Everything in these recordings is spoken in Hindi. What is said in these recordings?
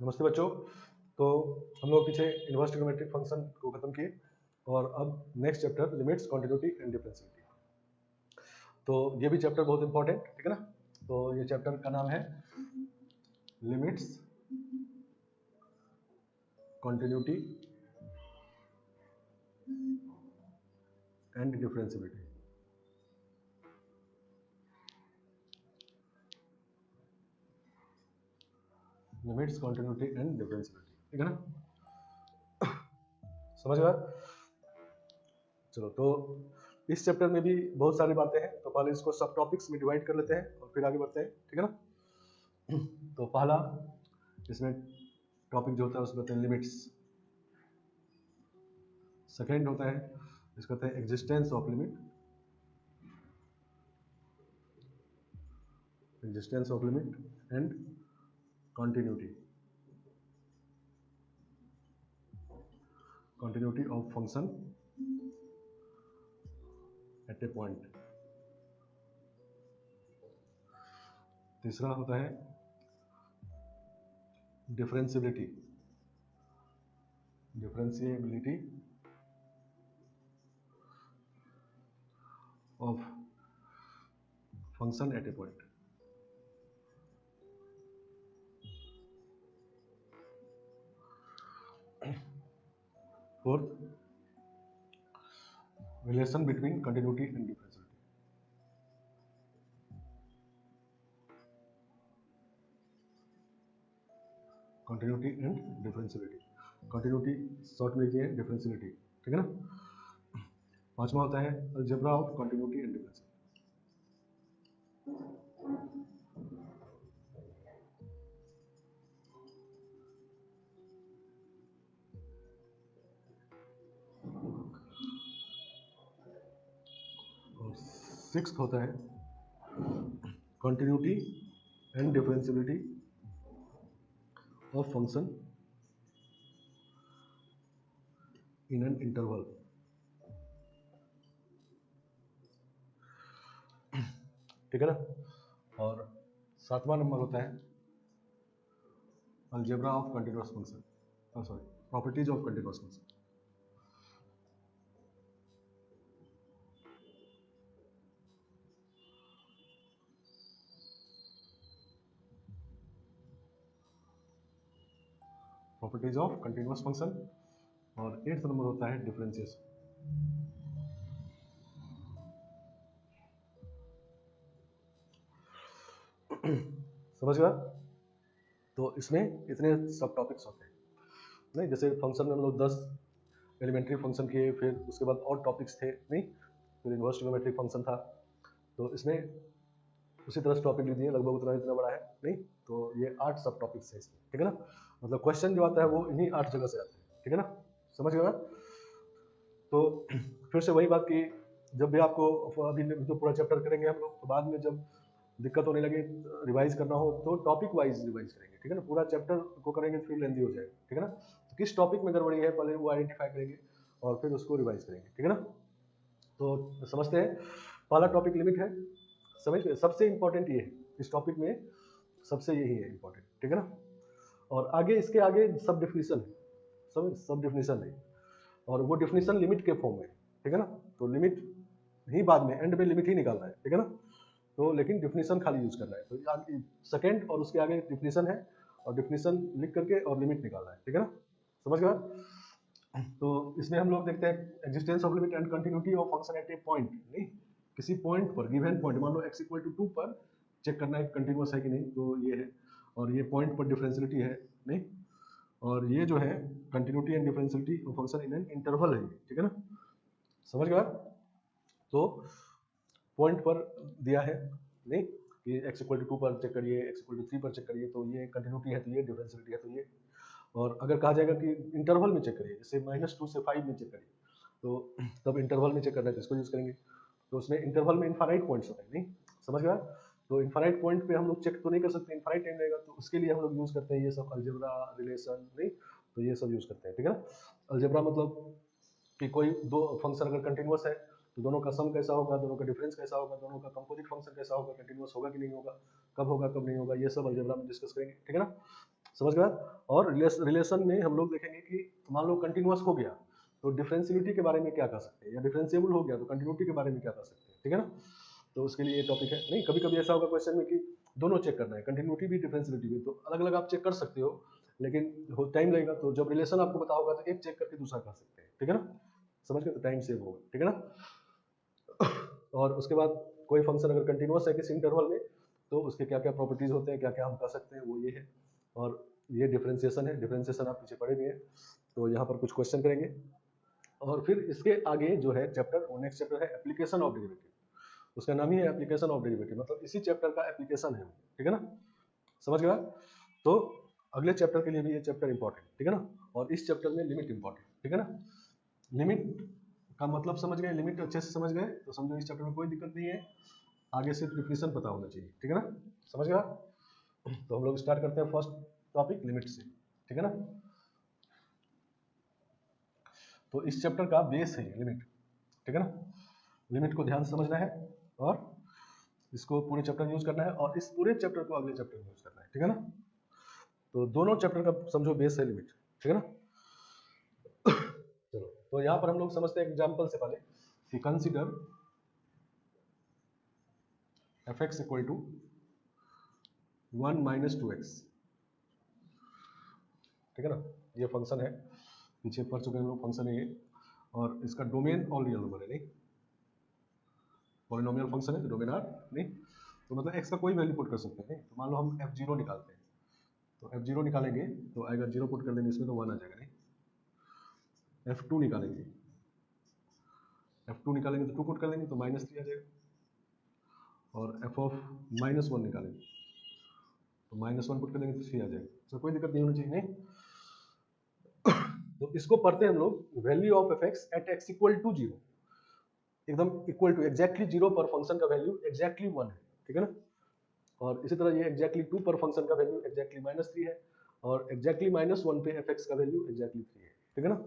नमस्ते बच्चों। तो हम लोग पीछे इनवर्स ट्रिग्नोमेट्रिक फंक्शन को खत्म किए और अब next chapter limits, continuity and differentiability. तो ये भी चैप्टर बहुत इंपॉर्टेंट, ठीक है ना। तो ये चैप्टर का नाम है limits, continuity and differentiability. Limits, continuity and differentiability, ठीक है ना। समझ गया। चलो, तो इस चैप्टर में भी बहुत सारी बातें हैं, तो पहले इसको सब टॉपिक्स में डिवाइड कर लेते हैं और फिर आगे बढ़ते हैं, ठीक है ना। तो पहला इसमें टॉपिक जो होता है उसको कहते हैं लिमिट्स। सेकेंड होता है, इसको कहते हैं existence of limit, existence of limit and continuity, continuity of function at a point। तीसरा होता है differentiability, differentiability of function at A point. Fourth, relation between continuity and differentiability. Continuity and differentiability, continuity short में लिखिए है डिफरेंशियबिलिटी, ठीक है ना। पांचवा होता है algebra of continuity and differentiability. और सिक्स्थ होता है continuity and differentiability of function in an interval. ठीक है ना। और सातवां नंबर होता है algebra of continuous function, sorry, properties of continuous function. Properties of continuous function. और एट्थ नंबर होता है डिफरेंशिएशन। समझ गया। तो इसमें इतने सब टॉपिक्स होते हैं, नहीं जैसे फंक्शन में हम लोग 10 एलिमेंट्री फंक्शन किए, फिर उसके बाद और टॉपिक्स थे, नहीं फिर इनवर्स ट्रिग्नोमेट्रिक फंक्शन था। तो इसमें उसी तरह से टॉपिक लिख दिए, लगभग उतना इतना बड़ा है, नहीं तो ये 8 सब टॉपिक्स है इसमें, ठीक है ना। मतलब क्वेश्चन जो आता है वो इन्हीं 8 जगह से आता है, ठीक है ना। समझ गया। तो फिर से वही बात की, जब भी आपको अभी जो पूरा चैप्टर करेंगे हम लोग, तो बाद में जब दिक्कत होने लगे रिवाइज करना हो तो टॉपिक वाइज रिवाइज करेंगे, ठीक है ना। पूरा चैप्टर को करेंगे फिर लेंदी हो जाएगा, ठीक है ना। तो किस टॉपिक में गड़बड़ी है पहले वो आइडेंटिफाई करेंगे और फिर उसको रिवाइज करेंगे, ठीक है ना। तो समझते हैं, पहला टॉपिक लिमिट है। समझ गए, सबसे इंपॉर्टेंट ये है इस टॉपिक में, सबसे यही है इंपॉर्टेंट, ठीक है ना। और आगे इसके आगे सब डिफिनीशन है, समझ, सब डिफिनीशन है, और वो डिफिनीशन लिमिट के फॉर्म में, ठीक है ना। तो लिमिट ही बाद में, एंड में लिमिट ही निकालना है, ठीक है ना। तो लेकिन डिफिनीशन खाली यूज करना है, तो सेकंड और उसके आगे डिफिनीशन है, और डिफिनीशन लिख करके और लिमिट निकालना है, ठीक है ना। समझ गया। तो इसमें हम लोग देखते हैं existence of limit and continuity of function at A point, नहीं किसी पॉइंट पर, गिवन पॉइंट, मान लो x इक्वल टू 2 पर चेक करना है कंटिन्यूअस है कि नहीं, तो ये है। और ये पॉइंट पर डिफरेंशियलिटी है, नहीं, और ये जो है continuity and differentiability of function in an interval है, ठीक है ना। समझ गया। तो पॉइंट पर दिया है, नहीं कि x इक्वल टू 2 पर चेक करिए, x इक्वल टू 3 पर चेक करिए, तो ये कंटिन्यूटी है, तो ये डिफरेंशियलिटी है, तो ये। और अगर कहा जाएगा कि इंटरवल में चेक करिए, जैसे -2 से 5 में चेक करिए, तो तब इंटरवल में चेक करना है तो इसको यूज करेंगे। तो उसमें इंटरवल में इनफाइनाइट पॉइंट्स होते हैं, नहीं समझ गया। तो इनफाइनाइट पॉइंट पे हम लोग चेक तो नहीं कर सकते, इनफाइनाइट टाइम रहेगा, तो उसके लिए हम लोग यूज करते हैं ये सब अलजेब्रा, रिलेशन, नहीं तो ये सब यूज करते हैं, ठीक है ना। अलजेब्रा मतलब कि कोई दो फंक्शन अगर कंटिन्यूअस है तो दोनों का सम कैसा होगा, दोनों का डिफरेंस कैसा होगा, दोनों का कंपोजिट फंक्शन कैसा होगा, कंटिन्यूअस होगा कि नहीं होगा, कब होगा कब नहीं होगा, ये सब अलजेब्रा में डिस्कस करेंगे, ठीक है ना। समझ गया। और रिलेशन में हम लोग देखेंगे कि मान लो कंटिन्यूअस हो गया तो डिफरेंशियलिटी के बारे में क्या कर सकते हैं, या डिफरेंशिएबल हो गया तो कंटिन्यूटी के बारे में क्या कर सकते हैं, ठीक है ना। तो उसके लिए ये टॉपिक है। नहीं, कभी कभी ऐसा होगा क्वेश्चन में कि दोनों चेक करना है, कंटिन्यूटी भी डिफरेंशियलिटी भी, तो अलग अलग आप चेक कर सकते हो, लेकिन टाइम लगेगा। तो जब रिलेशन आपको पता होगा तो एक चेक करके दूसरा कर सकते हैं, ठीक है ना। समझ गए, तो टाइम सेव होगा, ठीक है ना। और उसके बाद कोई फंक्शन अगर कंटिन्यूअस है किसी इंटरवल में तो उसके क्या क्या प्रॉपर्टीज होते हैं, क्या क्या हम कर सकते हैं, वो ये है। और ये डिफरेंशिएशन है, डिफरेंशिएशन आप पीछे पढ़े भी हैं, तो यहाँ पर कुछ क्वेश्चन करेंगे। और फिर इसके आगे जो है चैप्टर, वो नेक्स्ट चैप्टर है एप्लीकेशन ऑफ डेरिवेटिव। उसका नाम ही है एप्लीकेशन ऑफ डेरिवेटिव, मतलब इसी चैप्टर का एप्लीकेशन है, ठीक है ना। समझ गया। तो अगले चैप्टर के लिए भी ये चैप्टर इंपॉर्टेंट, ठीक है ना। और इस चैप्टर में लिमिट इंपॉर्टेंट, ठीक है ना। लिमिट का मतलब समझ गए, लिमिट अच्छे से समझ गए तो समझो इस चैप्टर में कोई दिक्कत नहीं है। आगे सिर्फ डिफिनेशन पता होना चाहिए, ठीक है ना। समझ गया। तो हम लोग स्टार्ट करते हैं फर्स्ट टॉपिक लिमिट से, ठीक है ना। तो इस चैप्टर का बेस है लिमिट, ठीक है ना। लिमिट को ध्यान से समझना है और इसको पूरे चैप्टर में यूज करना है, और इस पूरे चैप्टर को अगले चैप्टर में यूज करना है, ठीक है ना। तो दोनों चैप्टर का समझो बेस है लिमिट, ठीक है ना। चलो, तो यहाँ पर हम लोग समझते हैं एग्जाम्पल से पहले कि consider fx equal to 1 minus 2x, ठीक है ना। ये फंक्शन है, पीछे पढ़ चुके हैं हम लोग, फंक्शन है ये, और इसका डोमेन ऑल रियल नंबर है, नहीं पॉलिनोमियल फंक्शन है, डोमेन आर नहीं। तो मतलब x का कोई वैल्यू पुट कर सकते हैं, नहीं। तो मान लो हम f0 निकालते हैं, तो f0 निकालेंगे तो आएगा 0 पुट कर देंगे इसमें तो 1 आ जाएगा, नहीं। f2 निकालेंगे, f2 निकालेंगे तो 2 पुट कर देंगे तो -3 आ जाएगा। और f ऑफ -1 निकालेंगे तो -1 पुट कर देंगे तो 3 आ जाएगा। तो कोई दिक्कत नहीं होनी चाहिए, नहीं। तो इसको पढ़ते हैं हम लोग value of fx at x equal to 0, एकदम इक्वल टू एग्जैक्टली 0 पर फंक्शन का वैल्यू एग्जैक्टली 1 है, ठीक है ना। और इसी तरह ये एग्जैक्टली 2 पर फंक्शन का वैल्यू एग्जैक्टली -3 है, और एग्जैक्टली -1 पे fx का वैल्यू एग्जैक्टली 3 है, ठीक है ना।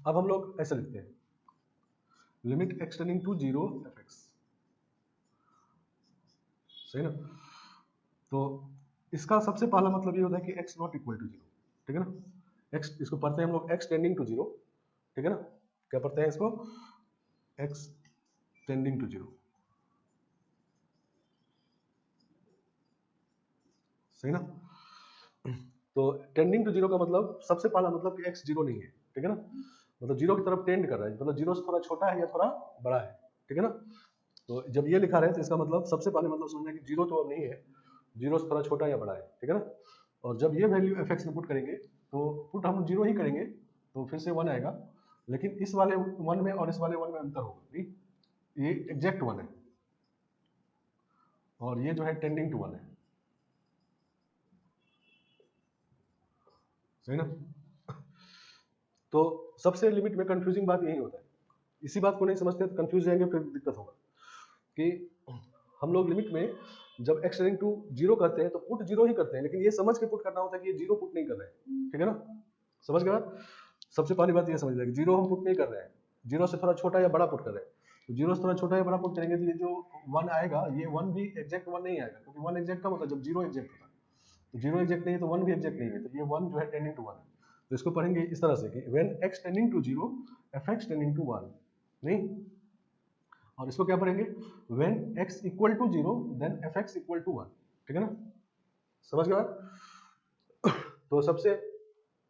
अब हम लोग ऐसे लिखते हैं लिमिट एक्सटेंडिंग टू 0 fx, सही ना। तो इसका सबसे पहला मतलब ये होता है कि x नॉट इक्वल टू 0, ठीक है ना। x, इसको पढ़ते हैं हम लोग x टेंडिंग टू 0, ठीक है ना। क्या पढ़ते हैं इसको, x टेंडिंग टू 0, सही ना। तो टेंडिंग टू 0 का मतलब सबसे पहला मतलब कि x 0 नहीं है, ठीक है ना। मतलब 0 की तरफ टेंड कर रहा है, मतलब 0 से थोड़ा छोटा है या थोड़ा बड़ा है, ठीक है ना। तो जब ये लिखा रहे तो इसका मतलब सबसे पहले मतलब समझना है कि 0 तो अब नहीं है, 0 से थोड़ा छोटा या बड़ा है, ठीक है ना। और जब ये वैल्यू fx में पुट करेंगे तो पुट हम 0 ही करेंगे तो फिर से 1 आएगा, लेकिन इस वाले 1 में और इस वाले 1 में अंतर होगा, नहीं। ये एग्जैक्ट 1 है और ये जो है टेंडिंग टू 1 है, सही ना। तो सबसे लिमिट में कंफ्यूजिंग बात यही होता है, इसी बात को नहीं समझते तो कंफ्यूज जाएंगे, फिर दिक्कत होगा कि हम लोग लिमिट में जब x टेंडिंग टू 0 करते हैं तो पुट 0 ही करते हैं, लेकिन ये समझ के पुट करना होता है कि ये 0 पुट नहीं कर रहे हैं, ठीक है ना। समझ गया। सबसे पहली बात ये समझ लें कि 0 हम पुट नहीं कर रहे हैं, 0 से थोड़ा छोटा या बड़ा पुट कर रहे हैं। तो 0 से थोड़ा छोटा या बड़ा पुट करेंगे तो ये जो 1 आएगा, ये 1 भी एग्जैक्ट 1 नहीं आएगा, क्योंकि 1 एग्जैक्ट का मतलब जब 0 एग्जैक्ट होगा, तो 0 एग्जैक्ट नहीं है तो 1 भी एग्जैक्ट नहीं है, तो ये 1 जो है टेंडिंग टू 1 है। तो इसको पढ़ेंगे इस तरह से कि when x tending to 0 fx tending to 1, नहीं। और इसको क्या पढ़ेंगे, when x equal to 0 then fx equal to 1, ठीक है ना। समझ गया। तो सबसे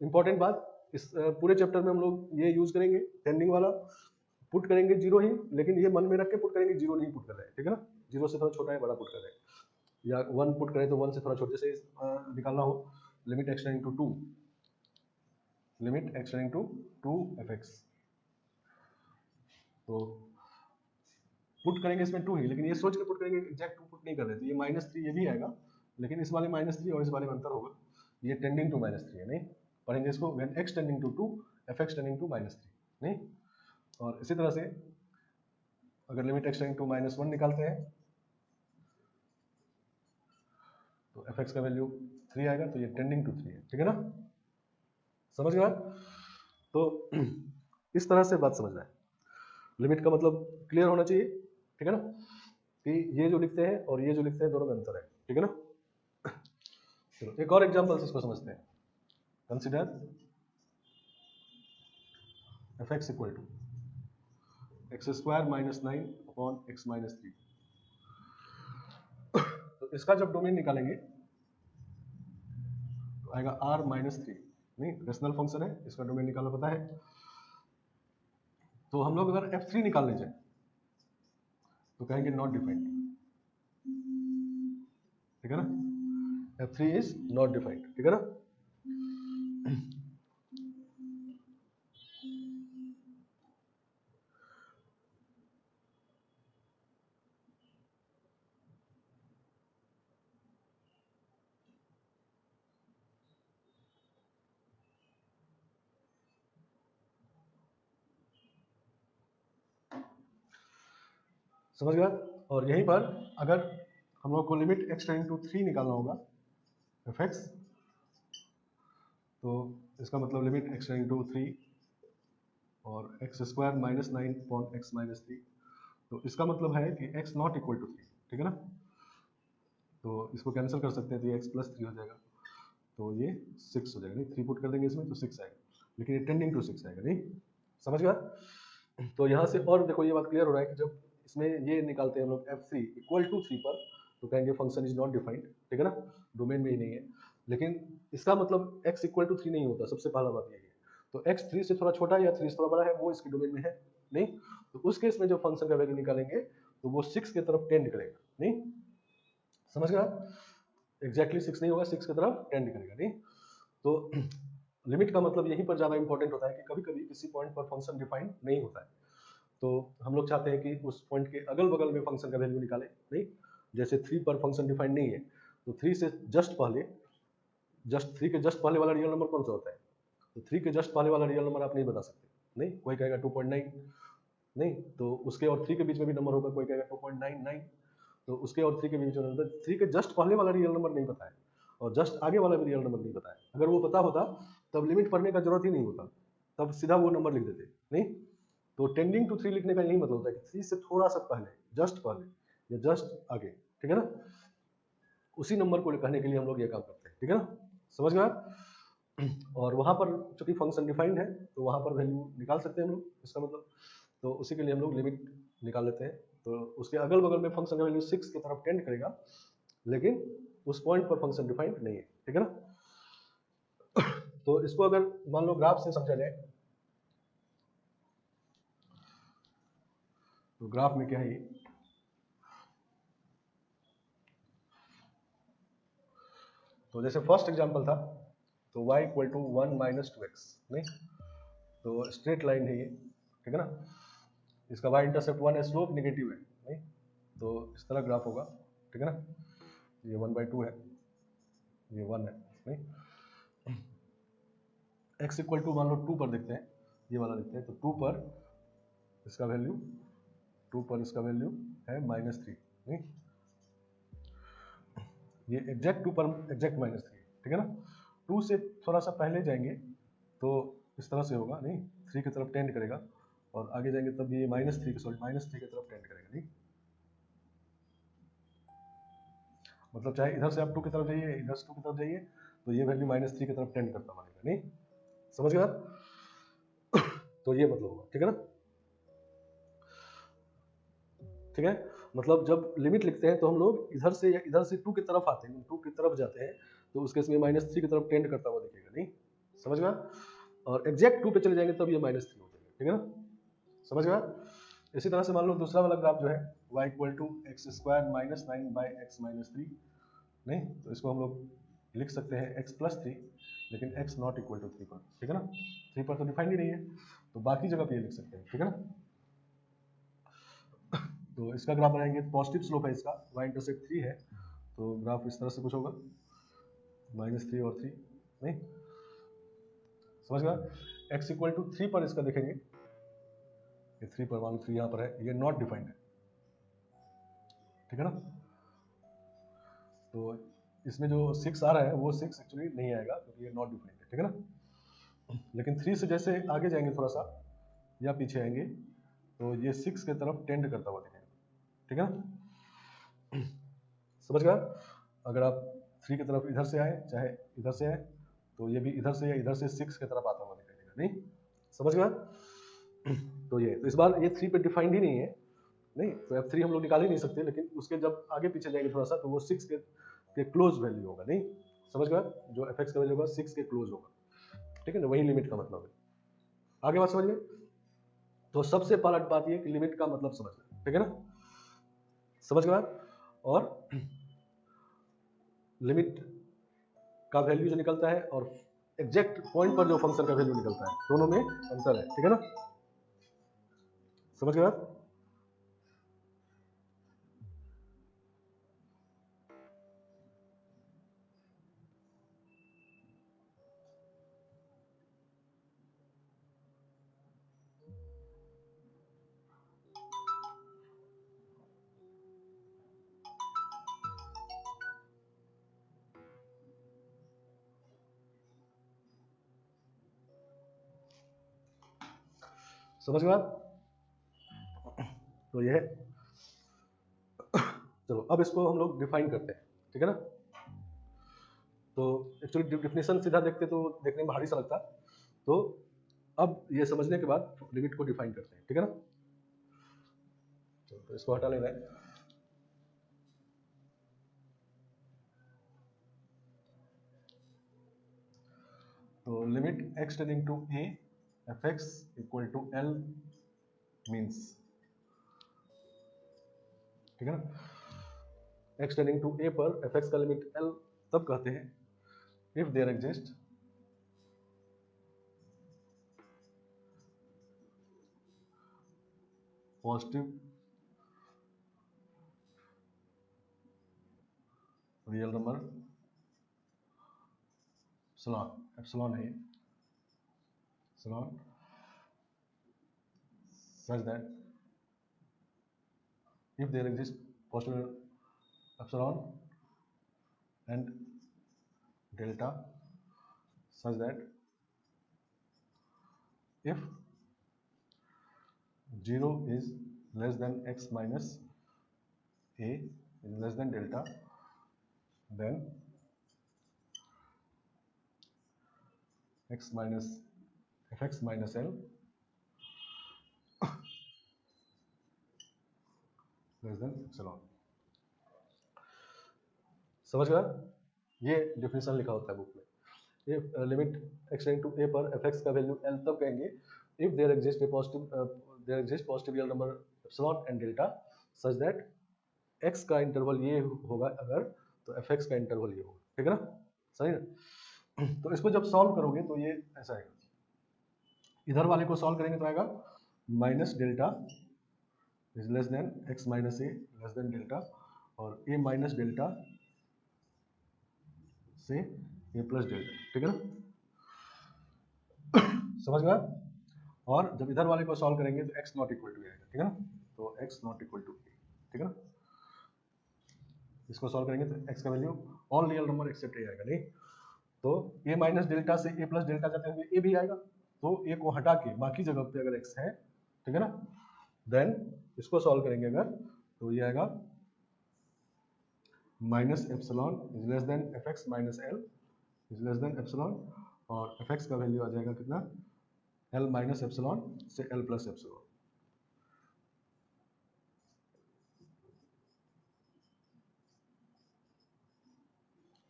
इंपॉर्टेंट बात इस पूरे चैप्टर में हम लोग ये यूज करेंगे, टेंडिंग वाला पुट करेंगे 0 ही, लेकिन ये मन में रख के पुट करेंगे 0 नहीं पुट कर रहे हैं, ठीक है ना। 0 से थोड़ा छोटा है बड़ा पुट कर रहे हैं, या 1 पुट करें तो 1 से थोड़ा छोटे से निकालना हो, limit x tending to 2, limit x tending to 2 fx, तो पुट करेंगे इसमें 2 ही, लेकिन ये सोच के पुट करेंगे एग्जैक्ट 2 पुट नहीं कर रहे, तो ये -3 ये भी आएगा, लेकिन इस वाले -3 और इस वाले में अंतर होगा, ये टेंडिंग टू -3 है, नहीं। पढ़ेंगे इसको when x tending to 2 fx tending to -3, नहीं। और इसी तरह से अगर लिमिट x टेंडिंग टू -1 निकालते हैं तो fx का वैल्यू 3 आएगा, तो ये टेंडिंग टू 3 है, ठीक है ना। समझ गया। तो इस तरह से बात समझना है, लिमिट का मतलब क्लियर होना चाहिए, ठीक है ना, कि ये जो लिखते हैं और ये जो लिखते हैं दोनों में अंतर है, ठीक है ना। चलो एक और एग्जांपल से इसको समझते हैं। Consider f x equal to x square minus 9 upon x minus 3। तो इसका जब डोमेन निकालेंगे तो आएगा आर माइनस 3। नहीं, रेशनल फंक्शन है, इसका डोमेन निकालना पता है। तो हम लोग अगर f3 निकालने जाए तो कहेंगे नॉट डिफाइंड, ठीक है ना, f3 इज नॉट डिफाइंड, ठीक है ना। समझ गया। और यहीं पर अगर हम लोग को लिमिट x टेंडिंग टू 3 निकालना होगा एफ एक्स, तो इसका मतलब लिमिट x टेंडिंग टू 3 और x square minus 9 upon x minus 3। तो इसका मतलब है कि x नॉट इक्वल टू 3, ठीक है ना। तो इसको कैंसिल कर सकते हैं, तो ये x प्लस 3 हो जाएगा, तो ये 6 हो जाएगा। नहीं, 3 पुट कर देंगे इसमें तो 6 आएगा, लेकिन ये टेंडिंग टू 6 आएगा। नहीं, समझ गया। तो यहाँ से और देखो ये बात क्लियर हो रहा है कि जब इसमें ये निकालते हैं हम लोग f3 इक्वल टू 3 पर, तो कहेंगे फंक्शन इज नॉट डिफाइंड, ठीक है ना, डोमेन में ही नहीं है। लेकिन इसका मतलब x इक्वल टू 3 नहीं होता, सबसे पहला बात यही है। तो x 3 से थोड़ा छोटा है या 3 से थोड़ा बड़ा है, वो इसके डोमेन में है नहीं। तो उस केस में जो फंक्शन का वैल्यू निकालेंगे तो वो 6 की तरफ टेंड करेगा। नहीं, समझ गया। एग्जैक्टली 6 नहीं होगा, 6 की तरफ टेंड करेगा। नहीं, तो लिमिट का मतलब यहीं पर ज़्यादा इंपॉर्टेंट होता है कि कभी कभी किसी पॉइंट पर फंक्शन डिफाइंड नहीं होता है, तो हम लोग चाहते हैं कि उस पॉइंट के अगल बगल में फंक्शन का वैल्यू निकालें। नहीं, जैसे 3 पर फंक्शन डिफाइंड नहीं है, तो 3 से जस्ट पहले, जस्ट 3 के जस्ट पहले वाला रियल नंबर कौन सा होता है, तो 3 के जस्ट पहले वाला रियल नंबर आप नहीं बता सकते। नहीं, कोई कहेगा 2.9, नहीं तो उसके और 3 के बीच में भी नंबर होगा, कोई कहेगा 2.99, तो उसके और 3 के बीच में नंबर, 3 के जस्ट पहले वाला रियल नंबर नहीं पता है और जस्ट आगे वाला भी रियल नंबर नहीं पता है। अगर वो पता होता तब लिमिट पढ़ने का जरूरत ही नहीं होता, तब सीधा वो नंबर लिख देते। नहीं, तो टेंडिंग टू 3 लिखने का यही मतलब होता है कि 3 से थोड़ा सा पहले, जस्ट पहले या जस्ट आगे, ठीक है ना, उसी नंबर को कहने के लिए हम लोग ये काम करते हैं, ठीक है ना, समझ गया। और वहां पर चूंकि फंक्शन डिफाइंड है तो वहां पर वैल्यू निकाल सकते हैं हम लोग, इसका मतलब, तो उसी के लिए हम लोग लिमिट निकाल लेते हैं। तो उसके अगल बगल में फंक्शन का वैल्यू 6 की तरफ टेंड करेगा, लेकिन उस पॉइंट पर फंक्शन डिफाइंड नहीं है, ठीक है ना। तो इसको अगर मान लो ग्राफ से समझा जाए, तो ग्राफ में क्या है ये, तो जैसे फर्स्ट एग्जांपल था, तो y equal to 1 minus 2x। नहीं, तो स्ट्रेट लाइन है ये, ठीक है ना, इसका y इंटरसेप्ट 1 है, स्लोप नेगेटिव है। नहीं, तो इस तरह ग्राफ होगा, ठीक है ना, ये 1/2 है, ये 1 है। नहीं, x इक्वल टू मान लो 2 पर देखते हैं, ये वाला देखते हैं, तो 2 पर इसका वैल्यू, 2 पर इसका वैल्यू है -3। नहीं, ये एग्जैक्ट 2 पर एग्जैक्ट -3, ठीक है ना। 2 से थोड़ा सा पहले जाएंगे तो इस तरह से होगा। नहीं, 3 की तरफ टेंड करेगा, और आगे जाएंगे तब ये -3 की तरफ टेंड करेगा। नहीं, मतलब चाहे इधर से आप 2 की तरफ जाइए, इधर से 2 की तरफ जाइए, तो ये वैल्यू -3 की तरफ टेंड करता मानेगा। नहीं, समझ गया। तो ये मतलब होगा, ठीक है ना, ठीक है। मतलब जब लिमिट लिखते हैं तो हम लोग इधर से या इधर से 2 की तरफ आते हैं, 2 की तरफ जाते हैं, तो उसके इसमें -3 की तरफ टेंड करता हुआ दिखेगा। नहीं, समझ गया। और एग्जैक्ट 2 पे चले जाएंगे तब ये -3 हो जाएगा, ठीक है ना, समझ गया। इसी तरह से मान लो दूसरा वाला ग्राफ जो है y equal to x square minus 9 by x minus 3। नहीं, तो इसको हम लोग लिख सकते हैं x प्लस 3, लेकिन x नॉट इक्वल टू 3 पर, ठीक है ना, 3 पर तो डिफाइंड ही नहीं है, तो बाकी जगह पे ये लिख सकते हैं, ठीक है ना। तो इसका ग्राफ बनाएंगे, पॉजिटिव स्लोप है इसका, y इंटरसेक्ट 3 है, तो ग्राफ इस तरह से कुछ होगा, -3 और 3। नहीं, समझ गया। x इक्वल टू 3 पर इसका देखेंगे, ये 3 पर, मान लो 3 यहाँ पर है, ये नॉट डिफाइंड है, ठीक है ना। तो इसमें जो 6 आ रहा है वो 6 एक्चुअली नहीं आएगा क्योंकि ये नॉट डिफाइंड है, ठीक है ना। लेकिन 3 से जैसे आगे जाएंगे थोड़ा सा या पीछे आएंगे, तो ये 6 की तरफ टेंड करता हुआ दिखेगा, ठीक है ना, समझ गया। अगर आप 3 की तरफ इधर से आए चाहे इधर से आए, तो ये भी इधर से या इधर से 6 की तरफ आता हुआ निकलेगा, नहीं समझ गया। तो ये तो इस बार ये 3 पे डिफाइंड ही नहीं है, नहीं तो F3 हम लोग निकाल ही नहीं सकते, लेकिन उसके जब आगे पीछे जाएंगे थोड़ा सा तो वो 6 के क्लोज वैल्यू होगा, नहीं समझ गया, जो fx का वैल्यू होगा 6 के क्लोज होगा, ठीक है ना, वही लिमिट का मतलब है। आगे बात समझ गए। तो सबसे पहला बात ये कि लिमिट का मतलब समझना, ठीक है ना, समझ गए। और लिमिट का वैल्यू जो निकलता है और एग्जैक्ट पॉइंट पर जो फंक्शन का वैल्यू निकलता है, दोनों में अंतर है, ठीक है ना, समझ गए। समझ गए आप। तो ये है, चलो अब इसको हम लोग डिफाइन करते हैं, ठीक है ना। तो एक्चुअली डिफिनेशन सीधा देखते तो देखने में भारी सा लगता, तो अब ये समझने के बाद लिमिट को डिफाइन करते हैं, ठीक है ना। तो इसको हटा लेना है। तो limit x tending to a fx equal to l means, ठीक है ना, x टेंडिंग टू a पर fx का लिमिट l तब कहते हैं if there exist positive real number epsilon है epsilon such that if there exists positive epsilon and delta such that if 0 is less than x minus a is less than delta, then x minus fx minus l less than epsilon। समझ गया, ये डिफिनेशन लिखा होता है बुक में। ये limit x tending to a पर fx का वैल्यू l तब कहेंगे if there exists a positive real number epsilon and delta such that x का इंटरवल ये होगा अगर, तो fx का इंटरवल ये होगा, ठीक है ना, सही है। तो इसको जब सॉल्व करोगे तो ये ऐसा आएगा, इधर वाले को सॉल्व करेंगे तो आएगा minus delta is less than x minus A less than delta, और ए माइनस डेल्टा से ए प्लस डेल्टा, ठीक है ना, समझ गया। और जब इधर वाले को सॉल्व करेंगे तो x नॉट इक्वल टू आएगा, ठीक है ना, तो x not equal to A, ठीक है ना, इसको सॉल्व करेंगे तो x का value all real number except A आएगा, नहीं तो a माइनस डेल्टा से a प्लस डेल्टा जाते हुए a भी आएगा, तो a को हटा के बाकी जगह पे अगर x है, ठीक है ना, देन इसको सॉल्व करेंगे अगर, तो ये आएगा minus epsilon is less than F x minus L is less than epsilon, और एफ एक्स का वैल्यू आ जाएगा कितना, एल माइनस एप्सिलॉन से एल प्लस एप्सिलॉन,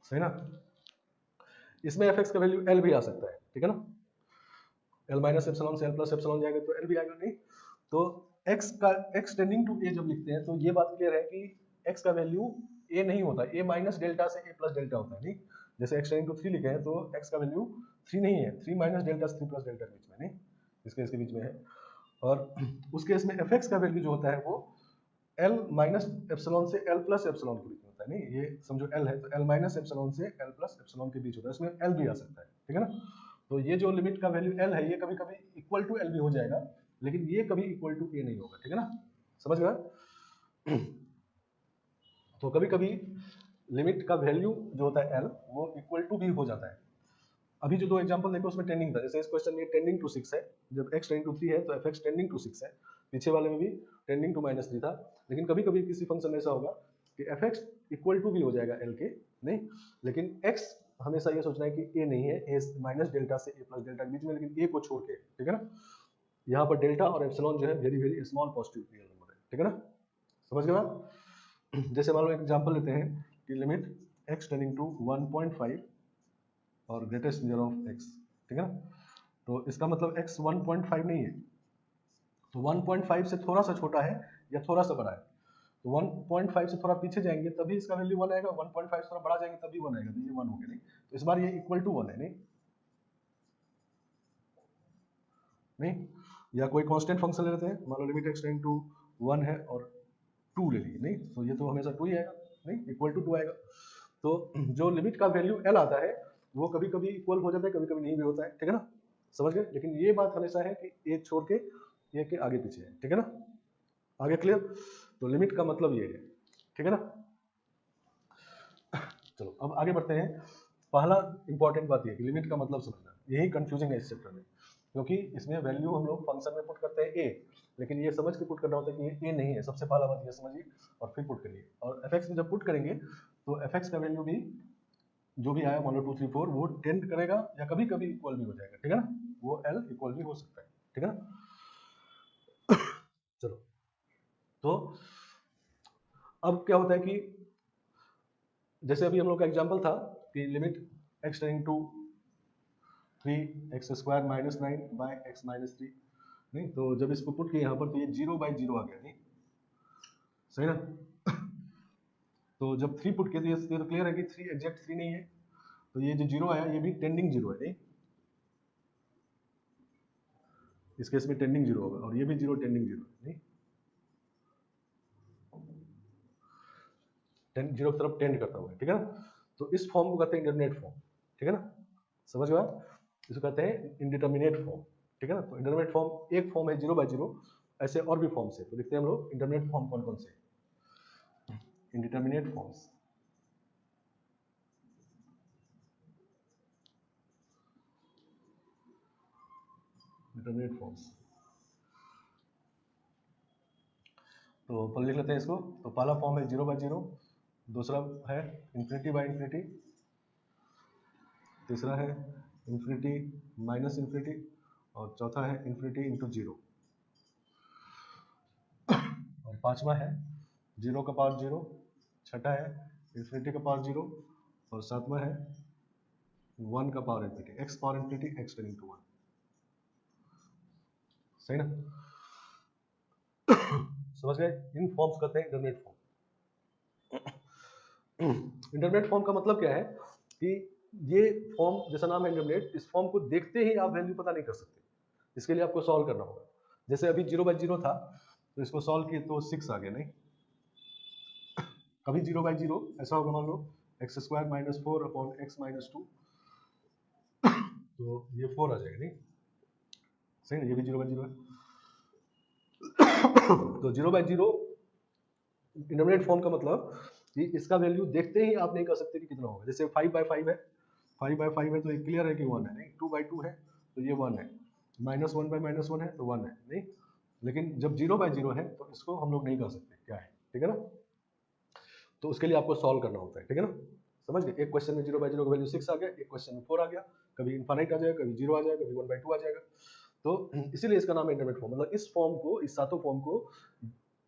सही ना। इसमें एफ एक्स का वैल्यू एल भी आ सकता है, ठीक है ना, एल माइनस एप्सिलॉन से एल प्लस एप्सिलॉन जाएगा तो एल भी आएगा, नहीं तो एक्स का एक्स टेंडिंग टू ए जब लिखते हैं तो ये बात क्लियर है कि एक्स का वैल्यू ए नहीं होता, ए माइनस डेल्टा से ए प्लस डेल्टा होता है, नहीं जैसे एक्स टेंडिंग टू 3 लिखे हैं तो एक्स का वैल्यू 3 नहीं है, 3 माइनस डेल्टा से 3 प्लस डेल्टा के बीच में, नहीं इसके बीच में है। और उस केस में एफ एक्स का वैल्यू जो होता है वो एल माइनस एप्सिलॉन से एल प्लस एप्सिलॉन के बीच में होता है, नहीं ये समझो एल है तो एल माइनस एप्सिलॉन से एल प्लस एप्सिलॉन के बीच होता है, इसमें एल भी आ सकता है, ठीक है ना। तो ये जो लिमिट का वैल्यू एल है ये कभी कभी इक्वल टू एल भी हो जाएगा, लेकिन ये कभी इक्वल टू ए नहीं होगा, ठीक है ना, समझ गया। तो कभी कभी लिमिट का वैल्यू जो होता है एल वो इक्वल टू भी हो जाता है। अभी जो दो एग्जांपल देखो उसमें टेंडिंग था, जैसे इस क्वेश्चन में टेंडिंग टू 6 है, जब x टेंडिंग टू 3 है तो fx टेंडिंग टू 6 है, पीछे वाले में भी टेंडिंग टू -3 था, लेकिन कभी कभी किसी फंक्शन में ऐसा होगा कि fx इक्वल टू भी हो जाएगा l के, नहीं, लेकिन x हमेशा ये सोचना है कि a नहीं है, a माइनस डेल्टा से a प्लस डेल्टा के बीच में, लेकिन a को छोड़ के, ठीक है ना। यहाँ पर डेल्टा और एप्सिलॉन जो है very very small positive real number है, ठीक है ना, समझ गए बात। जैसे मान लो एक एग्जांपल लेते हैं कि लिमिट x टेंडिंग टू 1.5 और ग्रेटेस्ट नंबर ऑफ x, ठीक है ना। तो इसका मतलब x 1.5 नहीं है, तो 1.5 से थोड़ा सा छोटा है या थोड़ा सा बड़ा है, तो 1.5 से थोड़ा पीछे जाएंगे तभी इसका वैल्यू 1 आएगा, 1.5 से थोड़ा बड़ा जाएंगे तभी 1 आएगा, तो ये 1 हो गया, नहीं तो इस बार ये इक्वल टू 1 है, नहीं। या कोई कांस्टेंट फंक्शन ले लेते हैं, मान लो लिमिट x टेंडिंग टू 1 है और 2 ले लिए, नहीं तो ये तो हमेशा 2 ही आएगा, नहीं इक्वल टू 2 आएगा। तो जो लिमिट का वैल्यू l आता है वो कभी कभी इक्वल हो जाता है, कभी कभी नहीं भी होता है, ठीक है ना, समझ गए। लेकिन ये बात हमेशा है कि एक छोड़ के ये के आगे पीछे है, ठीक है ना, आगे क्लियर। तो लिमिट का मतलब ये है, ठीक है ना। चलो अब आगे बढ़ते हैं। पहला इंपॉर्टेंट बात ये है कि लिमिट का मतलब समझना, यही कंफ्यूजिंग है इस चैप्टर में, क्योंकि इसमें वैल्यू हम लोग फंक्शन में पुट करते हैं a, लेकिन ये समझ के पुट करना होता है कि ये a नहीं है, सबसे पहला बात ये समझिए और फिर पुट करिए। और fx में जब पुट करेंगे तो fx का वैल्यू भी जो भी आया मान लो 2 3 4 वो टेंड करेगा या कभी कभी इक्वल भी हो जाएगा, ठीक है ना, वो l इक्वल भी हो सकता है, ठीक है ना। चलो तो अब क्या होता है कि जैसे अभी हम लोग का एग्जांपल था कि limit x tending to 3x square minus 9 by x minus 3, नहीं तो जब इसको पुट किया यहाँ पर तो ये 0/0 आ गया, नहीं सही ना। तो जब 3 पुट किया तो ये तो क्लियर है कि 3 एग्जैक्ट 3 नहीं है, तो ये जो 0 आया ये भी टेंडिंग 0 है, नहीं इस केस में टेंडिंग 0 होगा, और ये भी 0 टेंडिंग 0 है, नहीं 0 की तरफ टेंड करता हुआ है, ठीक है ना। तो इस फॉर्म को कहते हैं इंडिटरमिनेट फॉर्म, ठीक है ना, समझ गए आप, इसको कहते हैं इंडिटरमिनेट फॉर्म, ठीक है ना। तो इंडिटरमिनेट फॉर्म एक फॉर्म है 0/0, ऐसे और भी फॉर्म्स है, तो देखते हैं हम लोग इंडिटरमिनेट फॉर्म कौन कौन से इंडिटरमिनेट फॉर्म्स। इंडिटरमिनेट फॉर्म्स तो पहले लिख लेते हैं इसको। तो पहला फॉर्म है 0/0, दूसरा है इंफिनिटी बाय इंफिनिटी, तीसरा है इंफिनिटी माइनस इंफिनिटी, और चौथा है इंफिनिटी इंटू 0, और पांचवा है 0 का पावर 0, छठा है इंफिनिटी का पावर 0, और सातवां है 1 का power infinity, x power infinity x tending to 1, सही ना। समझ गए, इन फॉर्म्स कहते हैं इंटरमीडिएट फॉर्म। इंटरमीडिएट फॉर्म का मतलब क्या है कि ये फॉर्म जैसा नाम है इंटरमीडिएट, इस फॉर्म को देखते ही आप वैल्यू पता नहीं कर सकते, इसके लिए आपको सॉल्व करना होगा। जैसे अभी 0/0 था तो इसको सॉल्व किए तो 6 आ गया, नहीं कभी 0/0 ऐसा होगा, मान लो X square minus 4 upon x minus 2, तो ये 4 आ जाएगा, नहीं सही ना, ये भी 0/0 है। तो 0/0 इंटरमीडिएट फॉर्म का मतलब कि इसका वैल्यू देखते ही आप नहीं कर सकते कि कितना होगा। जैसे 5/5 है, 5/5 है तो ये क्लियर है कि 1 है, नहीं 2/2 है तो ये 1 है, -1/-1 है तो 1 है, नहीं। लेकिन जब 0/0 है तो इसको हम लोग नहीं कर सकते क्या है, ठीक है ना। तो उसके लिए आपको सॉल्व करना होता है, ठीक है ना, समझ गए। एक क्वेश्चन में 0/0 का वैल्यू 6 आ गया, एक क्वेश्चन में 4 आ गया, कभी इनफाइनाइट आ जाएगा, कभी 0 आ जाएगा, कभी 1/2 आ जाएगा। तो इसीलिए इसका नाम है इंटरमीडिएट फॉर्म, मतलब इस फॉर्म को, इस सातों फॉर्म को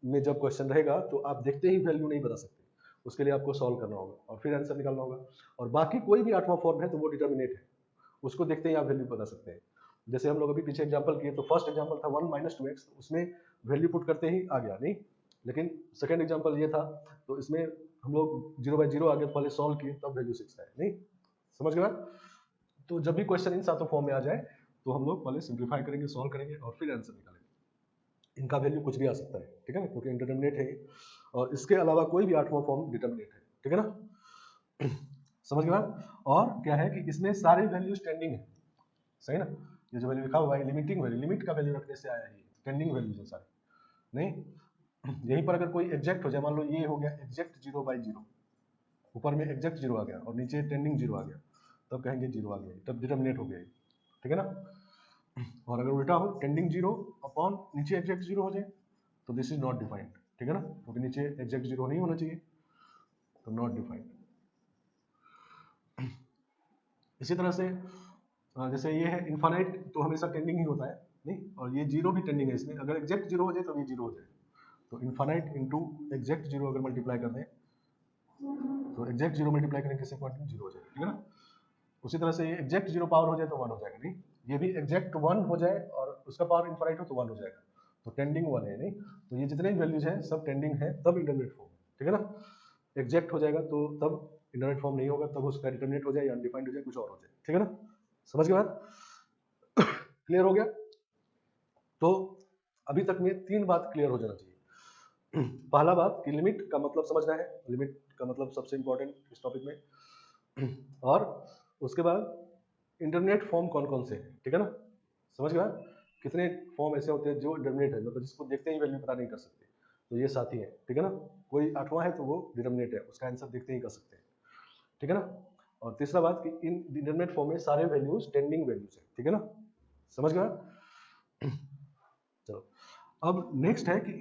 में जब क्वेश्चन रहेगा तो आप देखते ही वैल्यू नहीं बता सकते, उसके लिए आपको सॉल्व करना होगा और फिर आंसर निकालना होगा। और बाकी कोई भी 8वां फॉर्म है तो वो डिटर्मिनेट है, उसको देखते ही आप वैल्यू बता सकते हैं। जैसे हम लोग अभी पीछे एग्जांपल किए तो फर्स्ट एग्जांपल था 1 - 2x, उसमें वैल्यू पुट करते ही आ गया, नहीं। लेकिन सेकंड एग्जांपल ये था तो इसमें हम लोग 0/0 आ गया, पहले सॉल्व किए तब वैल्यू 6 आया, नहीं समझ गए। तो जब भी क्वेश्चन इन सातों फॉर्म में आ जाए तो हम लोग पहले सिंप्लीफाई करेंगे, सॉल्व करेंगे और फिर आंसर निकालेंगे। इनका वैल्यू कुछ भी आ सकता है, ठीक है ना, क्योंकि इंडिटरमिनेट है ये। और इसके अलावा कोई भी 8वां फॉर्म डिटरमिनेट है, ठीक है ना। समझ गए आप। और क्या है कि इसमें सारे वैल्यू स्टैंडिंग है, सही ना। ये जो वैल्यू लिखा हुआ है लिमिटिंग वैल्यू, लिमिट का वैल्यू रखने से आया है, स्टैंडिंग वैल्यूज है सारे, नहीं। यहीं पर अगर कोई एग्जैक्ट हो जाए, मान लो ये हो गया एग्जैक्ट 0/0, ऊपर में एग्जैक्ट 0 आ गया और नीचे टेंडिंग 0 आ गया, तब कहेंगे 0 आ गया, तब डिटरमिनेट हो गया, ठीक है ना। और अगर उल्टा हो टेंडिंग 0 अपॉन नीचे एग्जैक्ट 0 हो जाए तो दिस इज नॉट डिफाइंड, ठीक है ना, क्योंकि नीचे एग्जैक्ट 0 नहीं होना चाहिए, तो नॉट डिफाइंड। इसी तरह से जैसे ये है इन्फानाइट, तो हमेशा टेंडिंग ही होता है, नहीं, और ये जीरो भी टेंडिंग है इसमें, अगर एग्जैक्ट जीरो हो जाए तो ये जीरो हो जाए, तो इन्फानाइट इंटू एग्जैक्ट जीरो अगर मल्टीप्लाई कर दें तो एग्जैक्ट जीरो मल्टीप्लाई करें किसी पॉइंट में जीरो हो जाएगा, ठीक है ना। उसी तरह से ये एग्जैक्ट जीरो पावर हो जाए तो वन हो जाएगा, नहीं, ये भी एग्जैक्ट वन हो जाए और उसका पावर इन्फानाइट हो तो वन हो जाएगा, तो टेंडिंग वन है, नहीं, तो ये जितने भी वैल्यूज हैं सब टेंडिंग है, तब इंटरमीडिएट फॉर्म, ठीक है ना। एग्जैक्ट हो जाएगा तो तब इंटरमीडिएट फॉर्म नहीं होगा, तब उसका डिटरमिनेट हो जाए या अनडिफाइंड हो जाए, कुछ और हो जाए, ठीक है ना। समझ के बाद क्लियर हो गया। तो अभी तक में तीन बात क्लियर हो जाना चाहिए। पहला बात कि लिमिट का मतलब समझना है, लिमिट का मतलब सबसे इंपॉर्टेंट इस टॉपिक में, और उसके बाद इंटरमीडिएट फॉर्म कौन कौन से हैं, ठीक है ना। समझ गया, कितने फॉर्म ऐसे होते हैं जो इंटरमीडिएट है, मतलब जिसको देखते ही वैल्यू पता नहीं कर सकते, तो ये साथी है, ठीक है ना। कोई आठवां है तो वो डिटरमिनेट है, उसका आंसर देखते ही कर सकते हैं, ठीक है ना। और तीसरा बात कि इन डिटरमिनेट फॉर्म में सारे वैल्यूज टेंडिंग वैल्यूज है, ठीक है ना। समझ गया। चलो, अब नेक्स्ट है कि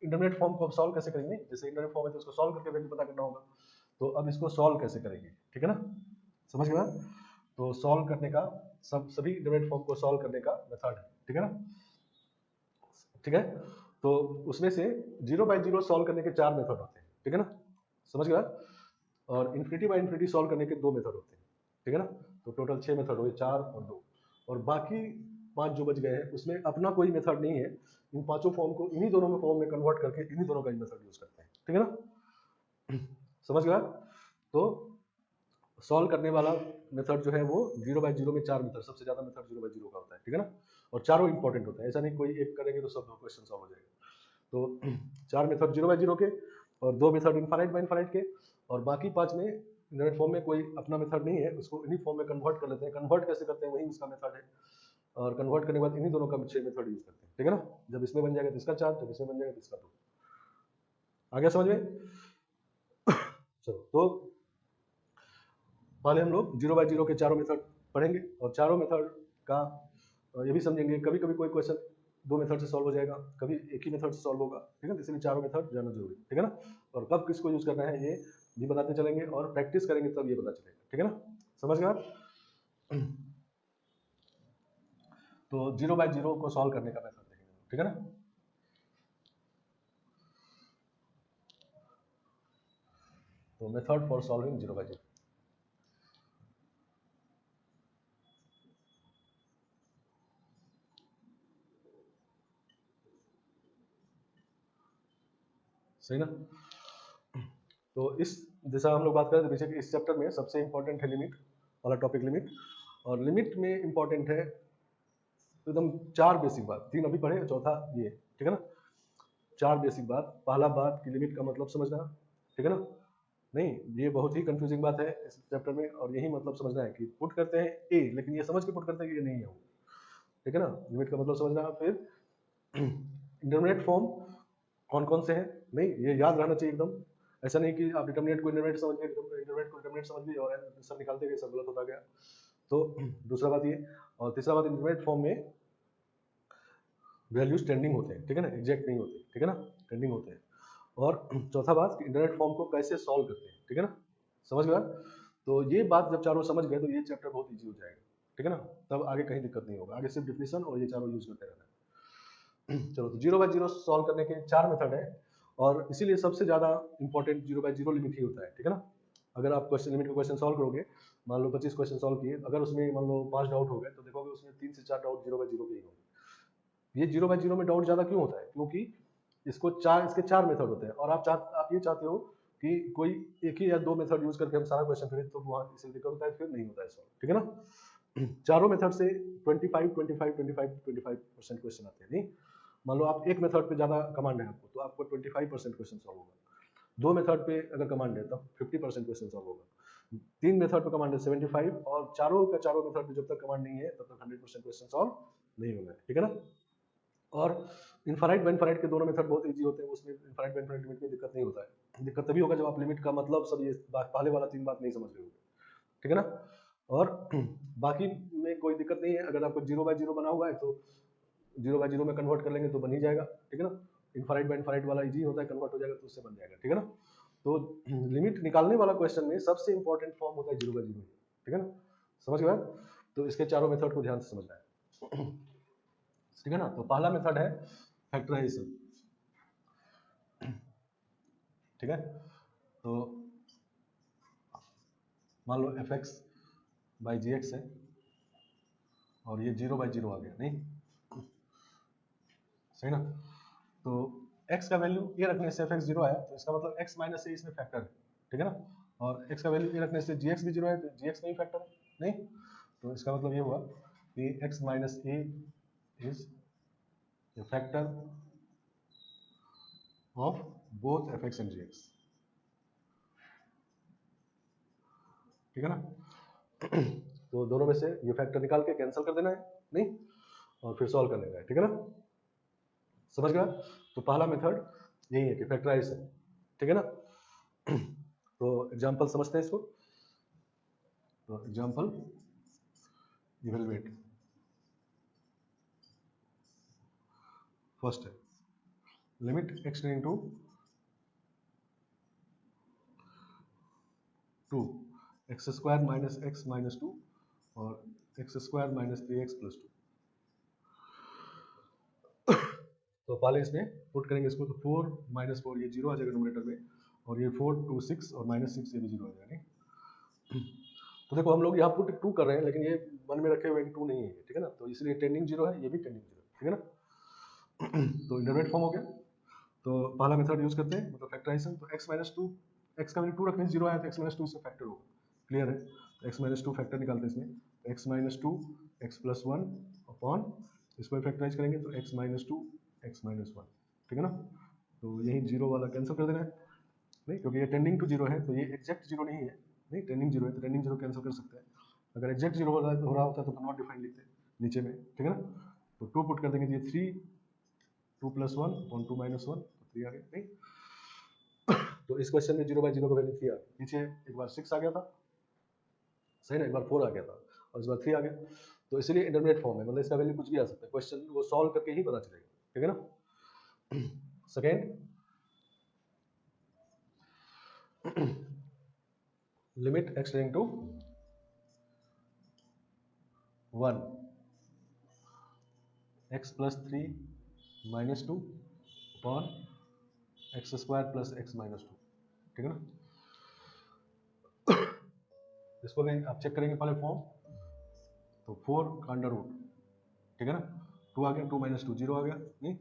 इंटरमीडिएट फॉर्म को अब सॉल्व कैसे करेंगे। जैसे इंटरमीडिएट फॉर्म है तो उसको सॉल्व करके वैल्यू पता करना होगा, तो अब इसको सॉल्व कैसे करेंगे, ठीक है ना। समझ गया। तो सॉल्व करने का सभी इंटरमीडिएट फॉर्म को सॉल्व करने का मेथड है, ठीक है ना, ठीक है। तो उसमें से जीरो बाय जीरो सॉल्व करने के चार मेथड होते हैं, ठीक है ना। समझ गया। और इन्फिनिटी बाय इन्फिनिटी सॉल्व करने के दो मेथड होते हैं, ठीक है ना। तो टोटल 6 मेथड हुए, 4 और 2, और बाकी 5 जो बच गए हैं उसमें अपना कोई मेथड नहीं है, इन पांचों फॉर्म को इन्हीं दोनों में फॉर्म में कन्वर्ट करके इन्हीं दोनों का ही मेथड यूज करते हैं, ठीक है ना। समझ गया। तो सॉल्व करने वाला मेथड जो है वो जीरो बाय जीरो में चार मेथड, सबसे ज्यादा मेथड जीरो बाय जीरो का होता है, ठीक है ना। और चारों इंपॉर्टेंट होते हैं, ऐसा नहीं कोई एक करेंगे तो सब क्वेश्चन सॉल्व हो जाएगा। तो चार मेथड जीरो बाय जीरो के और दो मेथड इनफाइनाइट बाय इनफाइनाइट के, और बाकी पांच में इंटरमीडिएट फॉर्म में कोई अपना मेथड नहीं है, उसको इन्हीं फॉर्म में कन्वर्ट कर लेते हैं। कन्वर्ट कैसे करते हैं वही उसका मेथड है, और कन्वर्ट करने के बाद इन्हीं दोनों का 6 मेथड यूज करते हैं, ठीक है ना। जब इसमें बन जाएगा तो इसका 4, जब इसमें बन जाएगा तो इसका 2। आ गया समझ में। चलो, तो पहले हम लोग जीरो बाय जीरो के चारों मेथड पढ़ेंगे, और चारों मेथड का ये भी समझेंगे। कभी कभी कोई क्वेश्चन दो मेथड से सॉल्व हो जाएगा, कभी एक ही मेथड से सॉल्व होगा, ठीक है, इसलिए चारों मेथड जानना जरूरी, ठीक है ना। और कब किसको यूज करना है ये भी बताते चलेंगे, और प्रैक्टिस करेंगे तब ये पता चलेगा, ठीक है ना। समझ गए आप। तो जीरो बाय जीरो को सॉल्व करने का मेथड देखेंगे, ठीक है ना। तो method for solving zero by zero, सही ना। तो इस जैसा हम लोग बात करें तो पीछे इस चैप्टर में सबसे इंपॉर्टेंट है लिमिट वाला टॉपिक, लिमिट। और लिमिट में इंपॉर्टेंट है एकदम चार बेसिक बात, तीन अभी पढ़े, चौथा ये, ठीक है ना। चार बेसिक बात। पहला बात कि लिमिट का मतलब समझना, ठीक है ना। नहीं, ये बहुत ही कंफ्यूजिंग बात है इस चैप्टर में, और यही मतलब समझना है कि पुट करते हैं ए, लेकिन ये समझ के पुट करते हैं कि ये नहीं है वो, ठीक है ना। लिमिट का मतलब समझना। फिर इंटरमीडिएट फॉर्म कौन कौन से हैं, नहीं, ये याद रहना चाहिए एकदम। ऐसा नहीं कि आप डिटरमिनेट को इंटरमीडिएट समझ गए, इंटरमीडिएट को इंटरमीडिएट समझ लिए और आंसर निकालते गए, सब गलत होता गया। तो दूसरा बात ये, और तीसरा बात इंटरमीडिएट फॉर्म में वैल्यूज ट्रेंडिंग होते हैं, ठीक है ना, एग्जैक्ट नहीं होते, ठीक है ना, ट्रेंडिंग होते हैं। और चौथा बात इंटरमीडिएट फॉर्म को कैसे सॉल्व करते हैं, ठीक है ना। समझ गया। तो ये बात जब चारों समझ गए तो ये चैप्टर बहुत ईजी हो जाएगा, ठीक है ना। तब आगे कहीं दिक्कत नहीं होगा, आगे सिर्फ डिफिनेशन और ये चारों यूज करते रहना है। चलो, तो जीरो बाय जीरो सॉल्व करने के चार मेथड है, और इसीलिए सबसे ज्यादा important zero by zero limit ही होता है, ठीक है ना। अगर आप क्वेश्चन लिमिट का क्वेश्चन सॉल्व करोगे, मान लो 25 क्वेश्चन सॉल्व किए, अगर उसमें मान लो 5 डाउट हो गए तो देखोगे उसमें 3 से 4 डाउट जीरो बाय जीरो के ही होंगे। ये जीरो बाय जीरो में डाउट ज्यादा क्यों होता है, क्योंकि इसके चार मेथड होते हैं, और आप ये चाहते हो कि कोई एक ही या दो मेथड यूज करके हम सारा क्वेश्चन करें, तो वहाँ इसे दिक्कत होता है, फिर नहीं होता है सॉल्व, ठीक है ना। चारों मेथड से 25-25-25-25% क्वेश्चन आते हैं, नहीं। मान लो आप एक मेथड पे ज्यादा कमांड है आपको, तो आपको 25% क्वेश्चन सॉल्व होगा। दो मेथड पे अगर कमांड है तब 50% क्वेश्चन सॉल्व होगा। तीन मेथड पे कमांड है 75, और चारों का चारों मेथड पे जब तक कमांड नहीं है तब तक 100% क्वेश्चन सॉल्व नहीं होगा, ठीक है ना। और इनफाइनाइट बाय इनफाइनाइट के दोनों मेथड बहुत इजी होते हैं, उसमें इनफाइनाइट बाय इनफाइनाइट लिमिट में दिक्कत नहीं होता है। दिक्कत तभी होगा जब आप लिमिट का मतलब सब ये पहले वाला तीन बात नहीं समझ रहे होंगे, ठीक है ना। और बाकी में कोई दिक्कत नहीं है, अगर आपको जीरो बाय जीरो बना हुआ है तो जीरो बाय जीरो में कन्वर्ट कर लेंगे तो बन ही जाएगा, ठीक है ना। इनफाइनाइट बाय इनफाइनाइट वाला इजी होता है, कन्वर्ट हो जाएगा तो उससे बन जाएगा, ठीक है ना। तो लिमिट निकालने वाला क्वेश्चन में सबसे इंपॉर्टेंट फॉर्म होता है जीरो बाय जीरो, ठीक है ना। समझ गए? तो इसके चारों मेथड को ध्यान से समझना है, ठीक है ना। तो पहला मेथड है फैक्टराइजेशन, ठीक है। तो मान लो F X by G X है और ये 0/0 आ गया, नहीं सही ना। तो x का वैल्यू ये रखने से fx 0 आया, तो इसका मतलब x माइनस ए इसमें फैक्टर है, ठीक है ना। और x का वैल्यू ये रखने से gx भी 0 है, तो gx में भी फैक्टर है, नहीं। तो इसका मतलब ये हुआ कि x minus A is the factor of both fx and gx, ठीक है ना। तो दोनों में से ये फैक्टर निकाल के कैंसिल कर देना है, नहीं, और फिर सॉल्व कर लेना है, ठीक है ना। समझ गया? तो पहला मेथड यही है कि फैक्टराइजेशन, ठीक है ना। तो एग्जांपल समझते हैं इसको। तो एग्जांपल इवेलुएट, फर्स्ट है limit x tending to 2 x square minus x minus 2 और x square minus 3x plus 2। तो पहले इसमें पुट करेंगे इसको, तो 4 माइनस 4 ये 0 आ जाएगा नोमिनेटर में, और ये 4 2 6 और माइनस 6 ये भी 0 आ जाएगा, नहीं। तो देखो हम लोग यहाँ पुट 2 कर रहे हैं, लेकिन ये मन में रखे हुए कि 2 नहीं है, ठीक है ना। तो इसलिए टेंडिंग 0 है, ये भी टेंडिंग 0, ठीक है ना। तो इंटरमीडिएट फॉर्म हो गया। तो पहला मेथड यूज करते हैं, मतलब फैक्टराइजेशन। तो x माइनस 2, एक्स का वैल्यू 2 रखने से 0 आया, तो x माइनस 2 से फैक्टर होगा, क्लियर है। तो x माइनस 2 फैक्टर निकालते हैं इसमें, तो x minus 2 x plus 1 upon, इसको फैक्टराइज करेंगे तो x माइनस 2 एक्स माइनस 1, ठीक है ना। तो यही 0 वाला कैंसिल कर देना है, नहीं, क्योंकि ये टेंडिंग टू 0 है, तो ये एग्जैक्ट 0 नहीं है, नहीं, टेंडिंग 0 है, तो टेंडिंग 0 कैंसिल कर सकते हैं। अगर एग्जैक्ट 0 हो रहा होता तो नॉट डिफाइंड लिखते नीचे में, ठीक है ना। तो 2 पुट कर देंगे, ये 3 2 प्लस 1 अपॉन 2 माइनस 1, तो 3 आ गया, नहीं। तो इस क्वेश्चन में 0/0 का वैल्यू 3 आ गया, नीचे एक बार 6 आ गया था, सही ना, एक बार 4 आ गया था और इस बार 3 आ गया। तो इसीलिए इंटरमीडिएट फॉर्म है, मतलब इसका वैल्यू कुछ भी आ सकता है, क्वेश्चन वो सॉल्व करके ही पता चलेगा, ठीक है ना। Second, limit x tending to 1 x plus 3 minus 2 upon x square plus x minus 2, ठीक है ना। इसको भी आप चेक करेंगे पहले फॉर्म, तो 4 का अंडर रूट, ठीक है ना, 2 आ गया, 2 माइनस 2 0 आ गया, नहीं,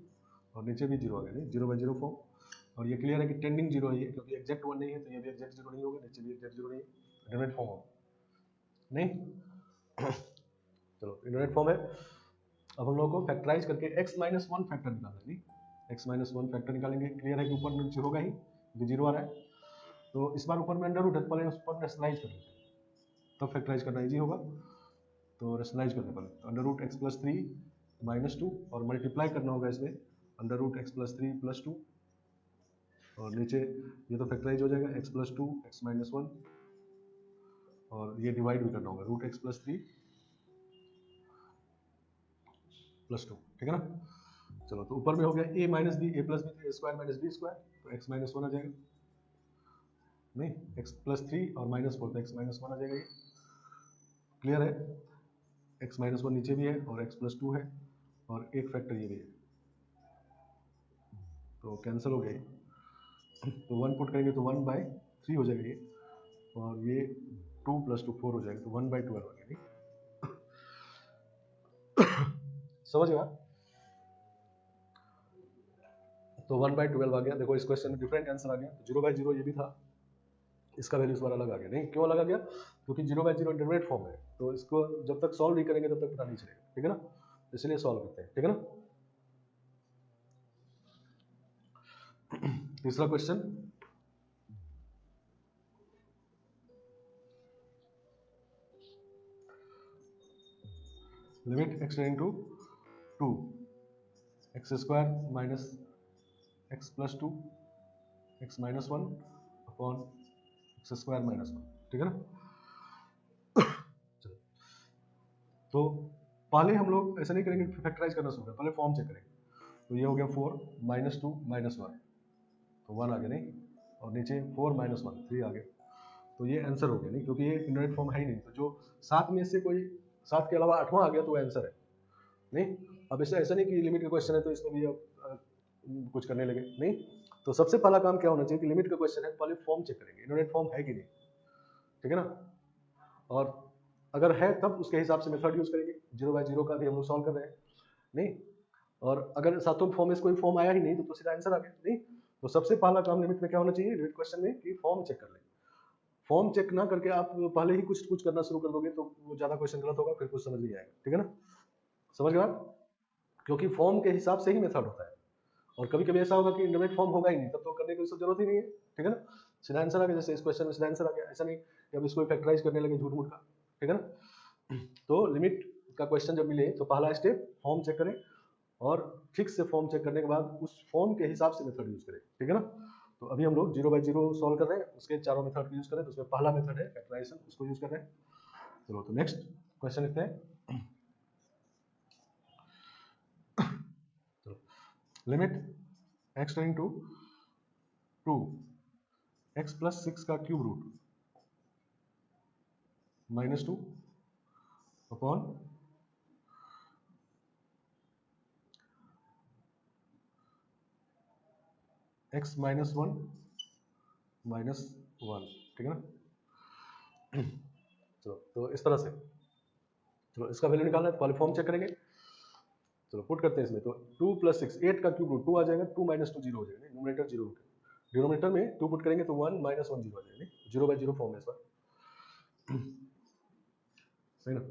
और नीचे भी 0 आ गया, नहीं, 0/0 फॉर्म। और ये क्लियर है कि टेंडिंग 0 है ये, क्योंकि एग्जैक्ट 1 नहीं है, तो ये भी एग्जैक्ट 0 नहीं होगा, नीचे भी एग्जैक्ट 0 नहीं है, इंटरमीडिएट फॉर्म होगा, नहीं। चलो इंटरमीडिएट फॉर्म है। अब हम लोग को फैक्टराइज करके x माइनस 1 फैक्टर निकालना है, नहीं, x माइनस 1 फैक्टर निकालेंगे, क्लियर है कि ऊपर नीचे होगा ही, क्योंकि 0 आ रहा है। तो इस बार ऊपर में अंडर रूट है, पहले उस पर रेशनलाइज कर लेते हैं, तब फैक्टराइज करना इजी होगा। तो रेशनलाइज करने पहले, तो under root x plus 3 minus 2 और मल्टीप्लाई करना होगा इसमें, under root x plus 3 plus 2, और नीचे ये तो फैक्टराइज हो जाएगा x प्लस 2 एक्स माइनस 1, और ये डिवाइड भी करना होगा, रूट एक्स प्लस 3 प्लस 2, ठीक है ना। चलो तो ऊपर में हो गया a minus b, a plus b तो a square minus b square, तो x माइनस 1 आ जाएगा, नहीं, x प्लस 3 और माइनस 4 तो x माइनस 1 आ जाएगा, ये क्लियर है। x माइनस 1 नीचे भी है और x प्लस 2 है और एक फैक्टर ये भी है, तो कैंसिल हो गया। तो 1 पुट करेंगे तो 1/3 हो जाएगा ये, और ये 2 प्लस 2 4 हो जाएगा, तो 1/12 हो गया, नहीं। समझ गया? तो 1/12 आ गया। देखो इस क्वेश्चन में डिफरेंट आंसर आ गया, तो 0/0 ये भी था, इसका वैल्यू इस बार अलग आ गया, नहीं, क्यों अलग आ गया, क्योंकि 0/0 इंटरमीडिएट फॉर्म है, तो इसको जब तक सॉल्व नहीं करेंगे तब तक पता नहीं चलेगा, ठीक है ना। इसलिए सॉल्व करते हैं, ठीक है ना। तीसरा question, limit x tending to 2 x square minus x plus 2 x minus 1 upon x square minus 1, ठीक है ना। तो पहले हम लोग ऐसा नहीं करेंगे, फैक्टराइज करना शुरू करें, पहले फॉर्म चेक करेंगे। तो ये हो गया 4 माइनस 2 माइनस 1, तो 1 आ गया, नहीं, और नीचे 4 माइनस 1 3 आ गया, तो ये आंसर हो गया नहीं, क्योंकि ये इंडेफिनिट फॉर्म है ही नहीं। तो जो 7 में से कोई 7 के अलावा 8वां आ गया तो वो आंसर है नहीं। अब ऐसा ऐसा नहीं कि लिमिट का क्वेश्चन है तो इसमें भी अब कुछ करने लगे नहीं। तो सबसे पहला काम क्या होना चाहिए कि लिमिट का क्वेश्चन है, पहले फॉर्म चेक करेंगे इंडेफिनिट फॉर्म है कि नहीं, ठीक है ना। और अगर है तब उसके हिसाब से मेथड यूज करेंगे। 0/0 का भी हम लोग सॉल्व कर रहे हैं नहीं। और अगर सातों फॉर्म में से कोई फॉर्म आया ही नहीं तो सीधा आंसर आ गया नहीं। तो सबसे पहला काम लिमिट में क्या होना चाहिए, लिमिट क्वेश्चन में, कि फॉर्म चेक कर लें। फॉर्म चेक ना करके आप पहले ही कुछ कुछ करना शुरू कर दोगे तो वो ज्यादा क्वेश्चन गलत होगा, फिर कुछ समझ नहीं आएगा, ठीक है ना। समझ गए आप, क्योंकि फॉर्म के हिसाब से ही मेथड होता है। और कभी कभी ऐसा होगा कि इंडेफिनिट फॉर्म होगा ही नहीं, तब तो करने की जरूरत ही नहीं है, ठीक है ना। सीधा आंसर आ गया, जैसे इस क्वेश्चन में सीधा आंसर आ गया। ऐसा नहीं कि अब इसको फैक्टराइज करने लगे झूठ मूठ का, ठीक है ना। तो लिमिट का क्वेश्चन जब मिले तो पहला स्टेप फॉर्म चेक करें, और ठीक से फॉर्म चेक करने के बाद उस फॉर्म के हिसाब से मेथड यूज करें, ठीक है ना। तो अभी हम लोग 0/0 सॉल्व कर रहे हैं, उसके चारों मेथड यूज करें। तो उसमें पहला मेथड है फैक्टराइजेशन, उसको यूज कर रहे हैं। चलो तो नेक्स्ट क्वेश्चन लिखते हैं। चलो, limit x tending to 2 x + 6 का क्यूब रूट -2 अपॉन x - 1 -1, ठीक है ना। चलो तो इस तरह से, चलो इसका वैल्यू निकालना है तो पहले फॉर्म चेक करेंगे। चलो पुट करते हैं इसमें। तो 2 + 6 8 का क्यूब रूट 2 आ जाएगा, 2 - 2 0 हो जाएगा, न्यूमरेटर 0 हो गया। डिनोमिनेटर में 2 पुट करेंगे तो 1 - 1 0 आ जाएगा, 0/0 फॉर्म है इस बार, सही ना।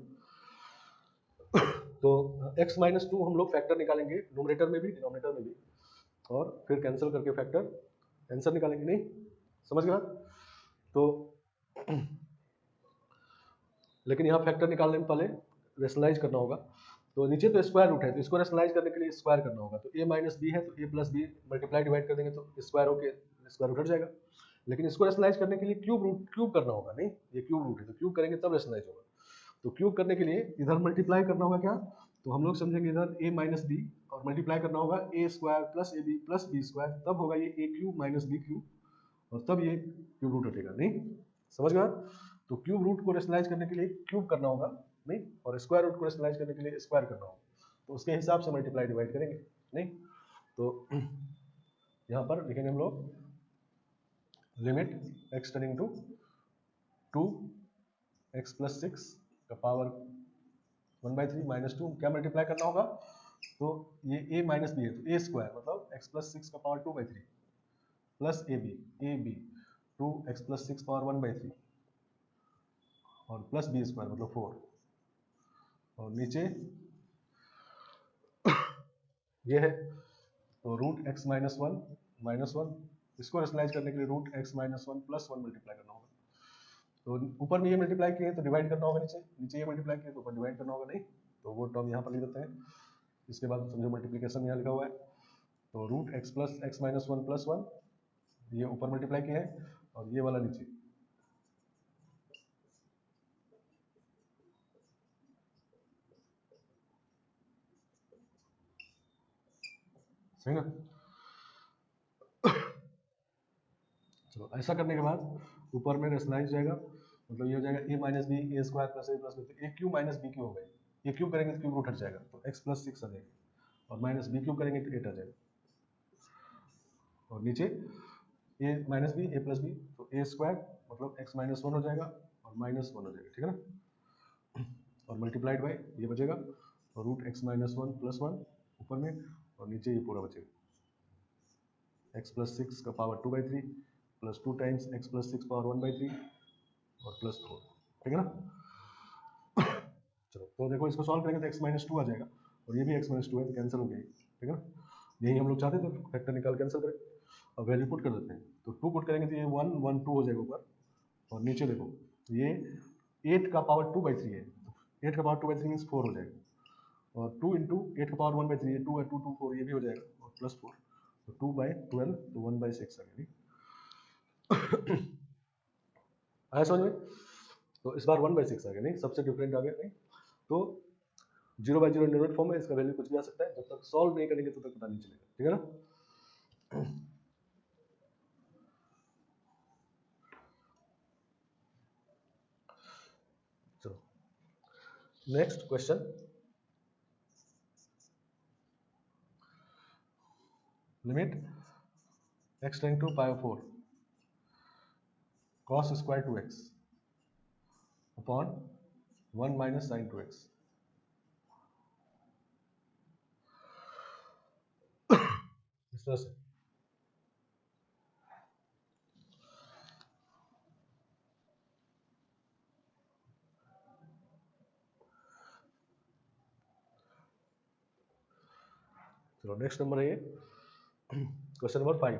तो x - 2 हम लोग फैक्टर निकालेंगे न्यूमरेटर में भी डिनोमिनेटर में भी, और फिर कैंसिल करके फैक्टर आंसर निकालेंगे नहीं। समझ गए। तो लेकिन यहाँ फैक्टर निकालने में पहले रेशनलाइज करना होगा। तो नीचे तो स्क्वायर रूट है, तो इसको रेशनलाइज करने के लिए स्क्वायर करना होगा। तो a - b है तो a + b मल्टीप्लाई डिवाइड कर देंगे तो स्क्वायर होके स्क्वायर रूट हट जाएगा। लेकिन इसको रेशनलाइज करने के लिए क्यूब करना होगा नहीं, ये क्यूब रूट है तो क्यूब करेंगे तब रेशनलाइज होगा। तो क्यूब करने के लिए इधर मल्टीप्लाई करना होगा क्या, तो हम लोग समझेंगे इधर a - b और मल्टीप्लाई करना होगा a² + ab + b², तब होगा ये a³ - b³ और तब ये क्यूब रूट हटेगा नहीं। समझ गए। तो क्यूब रूट को रेशनलाइज करने के लिए क्यूब करना होगा नहीं, और स्क्वायर रूट को रेशनलाइज करने के लिए स्क्वायर करना होगा। तो उसके हिसाब से मल्टीप्लाई डिवाइड करेंगे नहीं। तो यहाँ पर लिखेंगे हम लोग limit x tending to 2 x + 6 का पावर 1/3 - 2, क्या मल्टीप्लाई करना होगा, तो ये a - b है तो a² मतलब x + 6 का power 2/3 plus ab 2x + 6 power 1/3 और प्लस b² मतलब 4, और नीचे ये है तो रूट x - 1 इसको रेशनलाइज करने के लिए रूट x - 1 + 1 मल्टीप्लाई करना होगा। तो ऊपर में ये मल्टीप्लाई किए तो डिवाइड करना होगा, नीचे ये मल्टीप्लाई किए तो ऊपर डिवाइड करना होगा नहीं। तो वो टर्म यहाँ पर लिख देते हैं। इसके बाद समझो मल्टीप्लिकेशन यहाँ लिखा हुआ है, तो रूट x + x - 1 + 1 ये ऊपर मल्टीप्लाई किया है और ये वाला नीचे। सही ना। चलो ऐसा करने के बाद ऊपर में रेशनलाइज जाएगा, मतलब ये हो जाएगा a - b a² + a + b, तो a³ - b³ हो गई। a³ करेंगे तो क्यूब रूट हट जाएगा तो x + 6 आ जाएगा, और -b³ करेंगे तो 8 आ जाएगा, और नीचे a - b a + b तो a² मतलब x - 1 हो जाएगा और -1 हो जाएगा, ठीक है ना। और मल्टीप्लाइड बाय ये बचेगा और रूट x - 1 + 1 ऊपर में, और नीचे ये पूरा बचेगा x + 6 का power 2/3 plus 2 times x + 6 power 1/3 और +4, ठीक है ना। चलो तो देखो इसको सॉल्व करेंगे तो x - 2 आ जाएगा, और ये भी x - 2 है तो कैंसिल हो गई, ठीक है ना। यही हम लोग चाहते थे, फैक्टर निकाल कैंसिल करें। अब वैल्यू पुट कर देते हैं, तो 2 पुट करेंगे तो ये 1 1 2 हो जाएगा ऊपर, और नीचे देखो ये 8 का पावर 2/3 है, 8 का पावर 2/3 मीन्स 4 हो जाएगा, और 2 इंटू 8 का पावर 1/3 है, 2 है 2 2 4 ये भी हो जाएगा, और +4 तो 2/12 तो 1/6 आ गया। आया समझ में। तो इस बार 1/6 आ गया नहीं, सबसे डिफरेंट आ गया नहीं। तो 0/0 इंडेफिनिट फॉर्म है, इसका वैल्यू कुछ भी आ सकता है, जब तक सॉल्व नहीं करेंगे तब तक पता नहीं चलेगा, ठीक है ना। Next question, limit x tending to pi 4 cos square 2x अपॉन 1 माइनस साइन 2x। इस तरह से चलो नेक्स्ट नंबर है ये क्वेश्चन नंबर 5।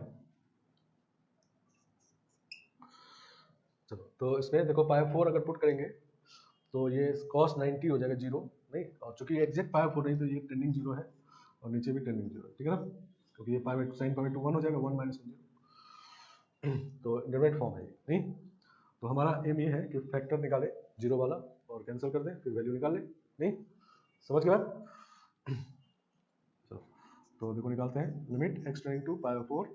चलो तो इसमें देखो पाई 4 अगर पुट करेंगे तो ये cos 90 हो जाएगा जीरो, नहीं, और चूंकि एग्जैक्ट पाई 4 नहीं तो ये टेंडिंग जीरो है और नीचे भी टेंडिंग जीरो है, ठीक है ना, क्योंकि ये पाई साइन पाई 2 1 हो जाएगा, 1 माइनस 0, तो इंटरमीडिएट फॉर्म है ये, नहीं। तो हमारा एम ये है कि फैक्टर निकाले जीरो वाला और कैंसिल कर दें, फिर वैल्यू निकाल लें, नहीं, समझ के बाद। चलो तो देखो निकालते हैं, limit x tending to pi 4,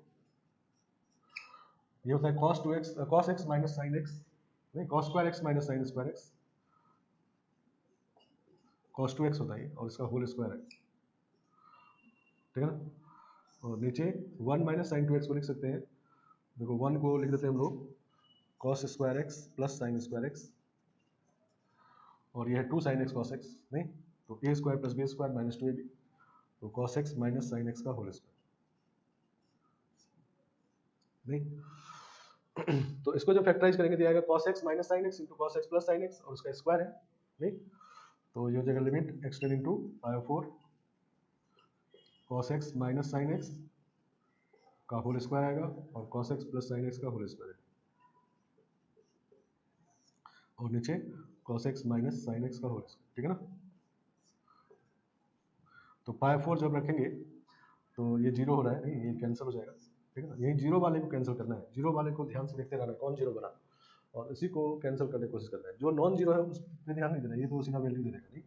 ये होता है cos x minus sine x, नहीं, cos square x minus sine square x, cos 2x होता है और इसका होल स्क्वायर है, ठीक है ना। और नीचे 1 माइनस साइन 2x को लिख सकते हैं, देखो 1 को लिख देते हैं हम लोग cos square x plus sign square x, और ये है 2 साइन x cos x, नहीं, तो a square plus b square minus 2ab, तो cos x minus sine x का होल स्क्वायर, नहीं। तो इसको जब फैक्टराइज करेंगे तो आएगा cos x minus sine x into cos x plus sine x और उसका स्क्वायर है, नहीं। तो ये हो जाएगा limit x tending to pi 4 cos x minus sine x का होल स्क्वायर आएगा और cos x plus sine x का होल स्क्वायर है, और नीचे cos x minus sine x का होल स्क्वायर, ठीक है ना। तो पाई 4 जब रखेंगे तो ये जीरो हो रहा है, नहीं, ये कैंसिल हो जाएगा, ठीक है ना। यही जीरो वाले को कैंसिल करना है, जीरो वाले को ध्यान से देखते रहना कौन जीरो बना, और इसी को कैंसिल करने की कोशिश करना है। जो नॉन जीरो है उस पर ध्यान नहीं देना, ये तो सीधा वैल्यू दे देगा, नहीं।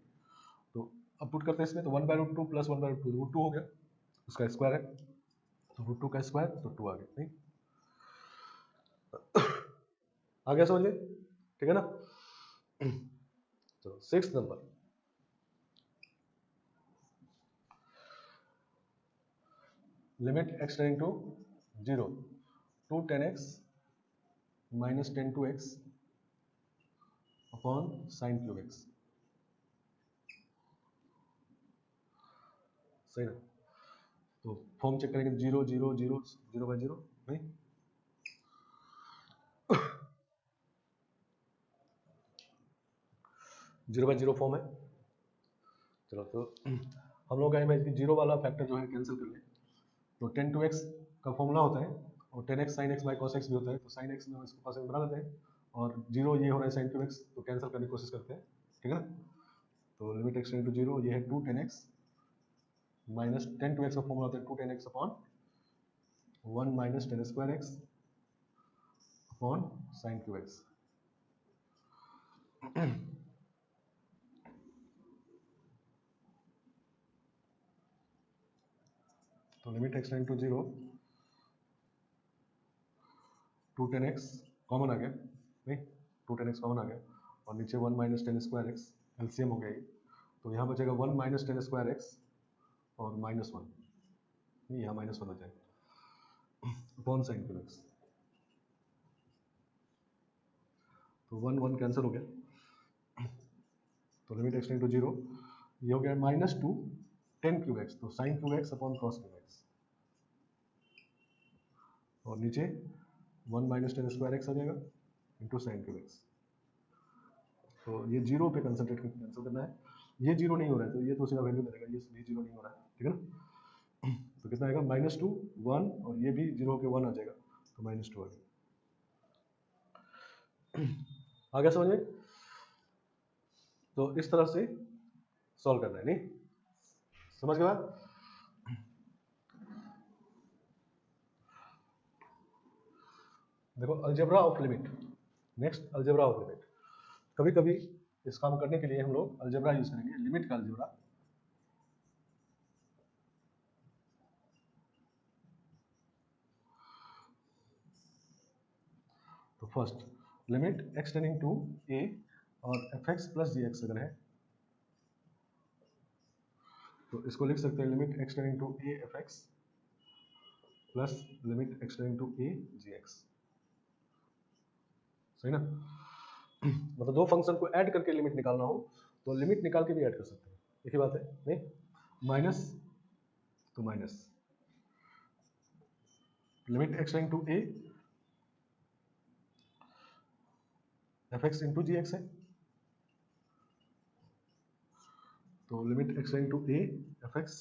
तो अब पुट करते हैं इसमें, तो 1/√2 प्लस 1/√2 √2 हो गया, उसका स्क्वायर है, तो √2 का स्क्वायर तो 2 आ गया, नहीं, आ गया समझ में, ठीक है ना। तो 6th number, limit x tending to 0 to 10x minus 10 2x upon sine cube x, सही ना। तो फॉर्म चेक करेंगे, 0 0 0 0/0, नहीं, 0/0 फॉर्म है। चलो तो हम लोग कहेंगे कि जीरो वाला फैक्टर जो है कैंसिल कर लें, तो 10 2x का फॉर्मूला होता है और 10x sin x by cos x भी होता है, तो sin x में इसको cos x बना लेते हैं, और जीरो ये हो रहा है sin 2x, तो कैंसिल करने की कोशिश करते हैं, ठीक है ना। तो लिमिट x टेंडिंग टू 0, ये है 2 10x माइनस 10 2x का फॉर्मूला होता है 2 10x upon 1 minus 10 square x upon sine cube x। तो limit x tending to 0 2 10x common आ गया, नहीं, 2 10x कॉमन आ गया, और नीचे 1 माइनस 10 स्क्वायर एक्स एलसीएम हो गया ये, तो यहाँ बचेगा 1 माइनस 10 स्क्वायर एक्स और -1, नहीं, यहाँ -1 हो जाएगा अपॉन साइन क्यूब एक्स, तो 1 1 कैंसिल हो गया, तो लिमिट x टेंडिंग टू 0, ये हो गया -2 10 क्यूब एक्स, तो sine cube x upon cos cube x, और नीचे 1 माइनस 10 स्क्वायर एक्स आ जाएगा इंटू साइन क्यूब एक्स। तो ये जीरो पे कंसंट्रेट करके कैंसिल करना है, ये जीरो नहीं हो रहा है तो ये तो सीधा वैल्यू देगा, ये जीरो नहीं हो रहा है, ठीक है ना। तो कितना आएगा -2 1, और ये भी जीरो होकर 1 आ जाएगा, तो -2 आ गया। आ गया समझ में। तो इस तरह से सॉल्व करना है, नहीं, समझ के बाद। देखो algebra of limit, next algebra of limit. कभी कभी इस काम करने के लिए हम लोग अलजेब्रा यूज करेंगे, लिमिट का अलजेब्रा। तो first limit x tending to a और fx प्लस gx अगर है, तो इसको लिख सकते हैं limit x tending to A F x plus limit x tending to A ji x, सही ना। मतलब दो फंक्शन को ऐड करके लिमिट निकालना हो तो लिमिट निकाल के भी ऐड कर सकते हैं, एक ही बात है, नहीं माइनस तो minus limit x tending to A F X into G X है, तो limit x tending to A F X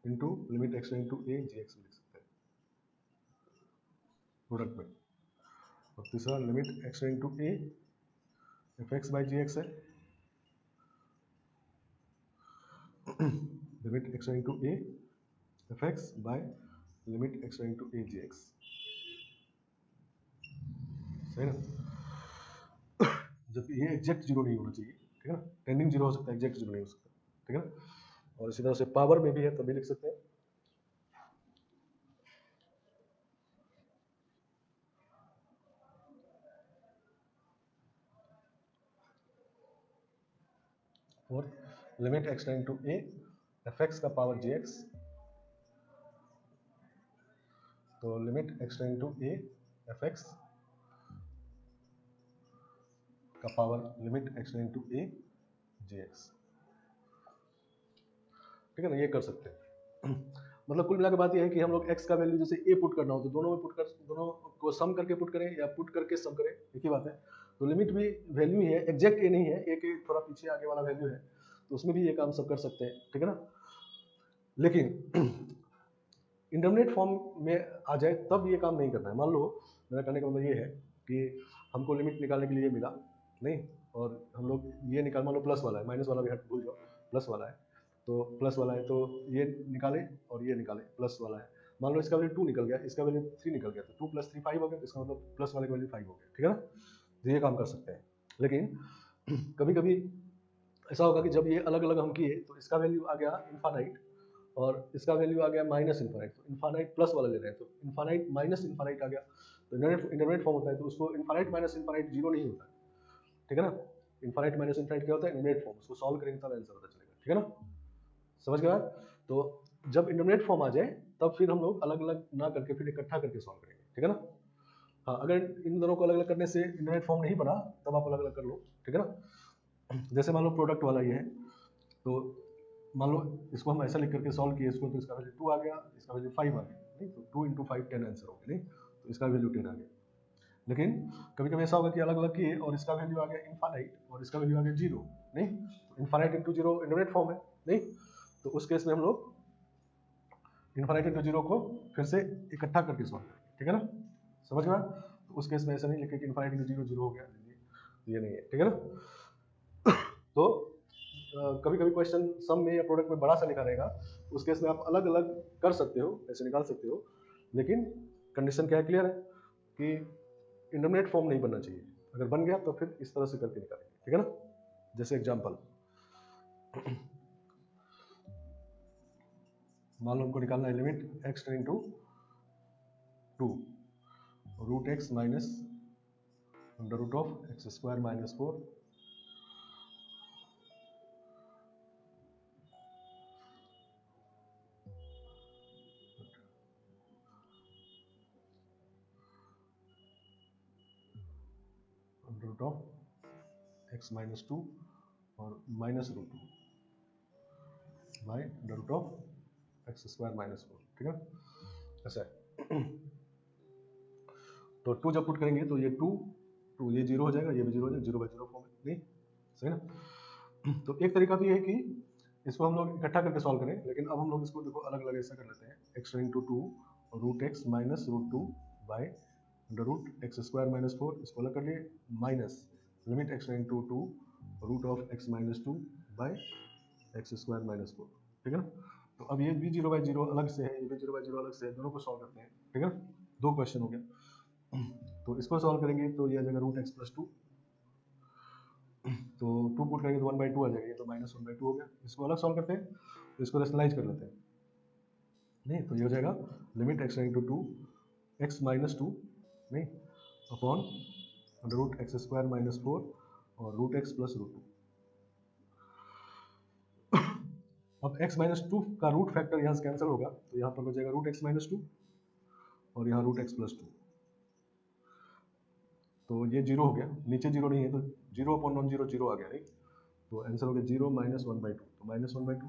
into limit x tending to A ji X लिख सकते हैं प्रोडक्ट में। और तीसरा limit x tending to A F X by G X है, limit x tending to A F X by limit x tending to A ji x, सही ना। जब ये एग्जैक्ट जीरो नहीं होना चाहिए, ठीक है ना, टेंडिंग जीरो हो सकता है, एग्जैक्ट जीरो नहीं हो सकता, ठीक है ना। और इसी तरह से पावर में भी है तभी लिख सकते हैं और limit x tending to A F X का पावर जी एक्स, तो limit x tending to A F X का power limit x tending to A ji X, ठीक है ना, ये कर सकते हैं। मतलब कुल मिला के बात ये है कि हम लोग x का वैल्यू जैसे a पुट करना हो तो दोनों में पुट कर, दोनों को सम करके पुट करें या पुट करके सम करें, एक ही बात है। तो लिमिट भी वैल्यू ही है, एग्जैक्ट a नहीं है, a के थोड़ा पीछे आगे वाला वैल्यू है, तो उसमें भी ये काम सब कर सकते हैं, ठीक है ना। लेकिन इंटरमीडिएट फॉर्म में आ जाए तब ये काम नहीं करना है। मान लो मेरा कहने का मतलब ये है कि हमको लिमिट निकालने के लिए मिला नहीं, और हम लोग ये निकाल, मान लो प्लस वाला है, माइनस वाला भी हट भूल जाओ, प्लस वाला है तो प्लस वाला है तो ये निकाले और ये निकाले, प्लस वाला है, मान लो इसका वैल्यू 2 निकल गया, इसका वैल्यू 3 निकल गया, तो 2 प्लस 3 5 हो गया, इसका मतलब प्लस वाले का वैल्यू 5 हो गया, ठीक है ना। तो ये काम कर सकते हैं। लेकिन कभी कभी ऐसा होगा कि जब ये अलग अलग हम किए तो इसका वैल्यू आ गया इन्फानाइट और इसका वैल्यू आ गया माइनस इन्फानाइट, तो इन्फानाइट प्लस वाला ले रहे हैं, तो इन्फानाइट माइनस इन्फानाइट आ गया, तो इंटरमीडिएट फॉर्म होता है, तो उसको इन्फानाइट माइनस इन्फानाइट जीरो नहीं होता है, ठीक है ना। इन्फानाइट माइनस इन्फानाइट क्या होता है, इंटरमीडिएट फॉर्म, उसको सॉल्व करेंगे तब आंसर पता चलेगा, ठीक है ना, समझ गए आप। तो जब इंटरमीडिएट फॉर्म आ जाए तब फिर हम लोग अलग अलग ना करके फिर इकट्ठा करके सॉल्व करेंगे, ठीक है ना। हाँ, अगर इन दोनों को अलग अलग करने से इंटरमीडिएट फॉर्म नहीं बना तब आप अलग अलग कर लो, ठीक है ना। जैसे मान लो प्रोडक्ट वाला ये है, तो मान लो इसको हम ऐसा लिख करके सॉल्व किए इसको, तो इसका वैल्यू 2 आ गया, इसका वैल्यू 5 आ गया, नहीं तो 2 इंटू 5 10 आंसर हो गया, नहीं तो इसका वैल्यू 10 आ गया। लेकिन कभी कभी ऐसा होगा कि अलग अलग किए और इसका वैल्यू आ गया इनफाइनाइट और इसका वैल्यू आ गया जीरो, नहीं तो infinite into zero intermediate form है, नहीं तो उस केस में हम लोग इनफाइनाइट इंटू जीरो को फिर से इकट्ठा करके सॉल्व करेंगे, ठीक है ना, समझ में। तो उस केस में ऐसा नहीं लिखे कि इनफाइनाइट इंटू जीरो जीरो हो गया, ये नहीं है, ठीक है ना। तो कभी कभी क्वेश्चन सम में या प्रोडक्ट में बड़ा सा लिखा रहेगा, उस केस में आप अलग अलग कर सकते हो, ऐसे निकाल सकते हो, लेकिन कंडीशन क्या क्लियर है कि इंटरमीडिएट फॉर्म नहीं बनना चाहिए, अगर बन गया तो फिर इस तरह से करके निकालेंगे, ठीक है ना। जैसे एग्जांपल मान लो हमको निकालना है limit x tending to 2 root x minus under root of x square minus 4 under root of x minus 2 और minus root 2 by under root of x square minus 4, ठीक है, ऐसा है। तो 2 जब पुट करेंगे तो ये 2 ये जीरो हो जाएगा, ये भी जीरो हो जाएगा, जीरो बाई जीरो फॉर्म है, नहीं सही ना। तो एक तरीका तो ये है कि इसको हम लोग इकट्ठा करके सॉल्व करें, लेकिन अब हम लोग इसको देखो अलग अलग ऐसा कर लेते हैं, x tending to 2 root x minus root 2 by under root x square minus 4, इसको अलग कर लिए, minus limit x tending to 2 root of x minus 2 by x square minus 4, ठीक है ना। तो अब ये भी जीरो बाई जीरो अलग से है, ये भी जीरो बाई जीरो अलग से है, दोनों को सॉल्व करते हैं, ठीक है, दो क्वेश्चन हो गया। तो इसको सॉल्व करेंगे तो ये आ जाएगा रूट एक्स प्लस 2, तो 2 पुट करेंगे तो 1/2 आ जाएगा, ये तो माइनस 1/2 हो गया। इसको अलग सॉल्व करते हैं तो इसको रेशनलाइज कर लेते हैं, नहीं तो ये हो जाएगा limit x tending to 2 x minus 2 नहीं upon under root x square minus 4 और रूट एक्स प्लस रूट 2। अब x माइनस टू का रूट फैक्टर यहाँ से कैंसिल होगा, तो यहाँ पर बचेगा रूट x माइनस टू और यहाँ रूट x प्लस टू, तो ये जीरो हो गया, नीचे जीरो नहीं है तो zero upon non zero zero आ गया, नहीं तो आंसर हो गया zero minus one by two, तो माइनस वन बाई टू,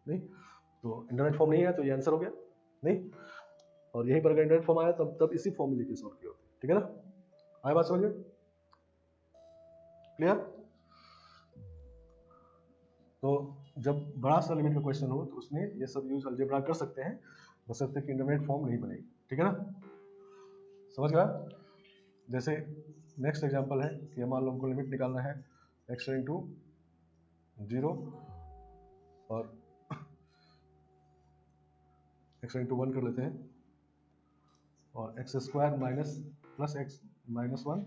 नहीं तो इंटरनेट फॉर्म नहीं है तो ये आंसर हो गया, नहीं और यहीं पर अगर इंटरनेट फॉर्म आया तब इसी फॉर्म में लिख के सॉल्व किया होता है, ठीक है ना, आया बात समझ में, क्लियर। तो जब बड़ा सा लिमिट का क्वेश्चन हो तो उसमें ये सब यूज अलजेब्रा कर सकते हैं, बशर्ते कि इंटरमीडिएट फॉर्म नहीं बनेगी, ठीक है ना, समझ गया। जैसे नेक्स्ट एग्जांपल है कि मान लो हमको लिमिट निकालना है x इंटू जीरो और x इंटू वन कर लेते हैं और x square minus plus x minus one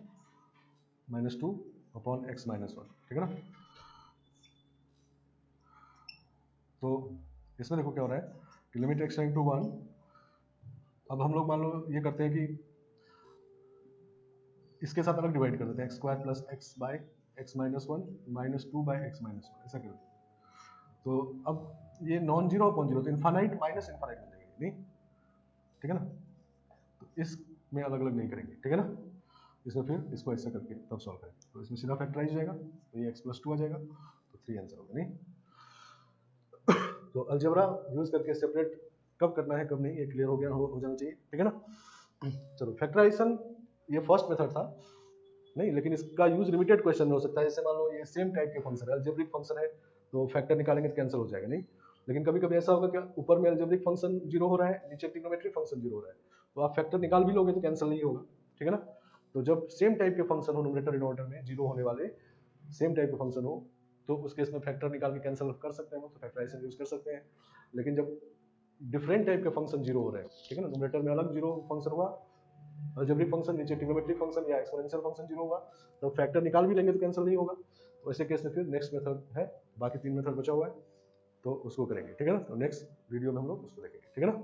minus two upon x minus one, ठीक है ना। तो इसमें देखो क्या हो रहा है कि लिमिट एक्स इंटू वन, अब हम लोग मान लो ये करते हैं कि इसके साथ अलग डिवाइड कर देते हैं, x square plus x by x minus one minus two by x minus one, ऐसा करते हैं। तो अब ये नॉन जीरो अपॉन जीरो, तो इन्फानाइट माइनस इन्फानाइट हो जाएगा, नहीं ठीक है ना, तो इसमें अलग अलग नहीं करेंगे, ठीक है ना, इसमें फिर इसको ऐसा करके तब सॉल्व करें, तो इसमें सीधा फैक्टराइज हो जाएगा, तो ये एक्स प्लस टू आ जाएगा, तो थ्री आंसर होगा, नहीं तो अलजेब्रा यूज करके सेपरेट कब करना है कब नहीं ये क्लियर हो गया, हो जाना चाहिए, ठीक है ना। चलो फैक्टराइजेशन ये फर्स्ट मेथड था, नहीं लेकिन इसका यूज लिमिटेड क्वेश्चन में हो सकता है, जैसे मान लो ये सेम टाइप के फंक्शन है, अलजेब्रिक फंक्शन है तो फैक्टर निकालेंगे तो कैंसिल हो जाएगा, नहीं लेकिन कभी कभी ऐसा होगा कि ऊपर में अलजेब्रिक फंक्शन जीरो हो रहा है, नीचे ट्रिग्नोमेट्रिक फंक्शन जीरो हो रहा है, तो आप फैक्टर निकाल भी लोगे तो कैंसिल नहीं होगा, ठीक है ना। तो जब सेम टाइप के फंक्शन हो न्यूमरेटर डिनोमिनेटर में जीरो होने वाले सेम टाइप के फंक्शन हो तो उस केस में फैक्टर निकाल के कैंसिल कर सकते हैं, तो फैक्टराइजेशन यूज कर सकते हैं। लेकिन जब डिफरेंट टाइप के फंक्शन जीरो हो रहे हैं, ठीक है ना, न्यूमरेटर में अलग जीरो फंक्शन हुआ, अलजेब्रिक फंक्शन नीचे ट्रिग्नोमेट्रिक फंक्शन या एक्सपोनेंशियल फंक्शन जीरो होगा, तो फैक्टर निकाल भी लेंगे तो कैंसिल नहीं होगा, तो ऐसे केस में फिर नेक्स्ट मेथड है, बाकी तीन मेथड बचा हुआ है तो उसको करेंगे, ठीक है ना, तो नेक्स्ट वीडियो में हम लोग उसको देखेंगे, ठीक है ना।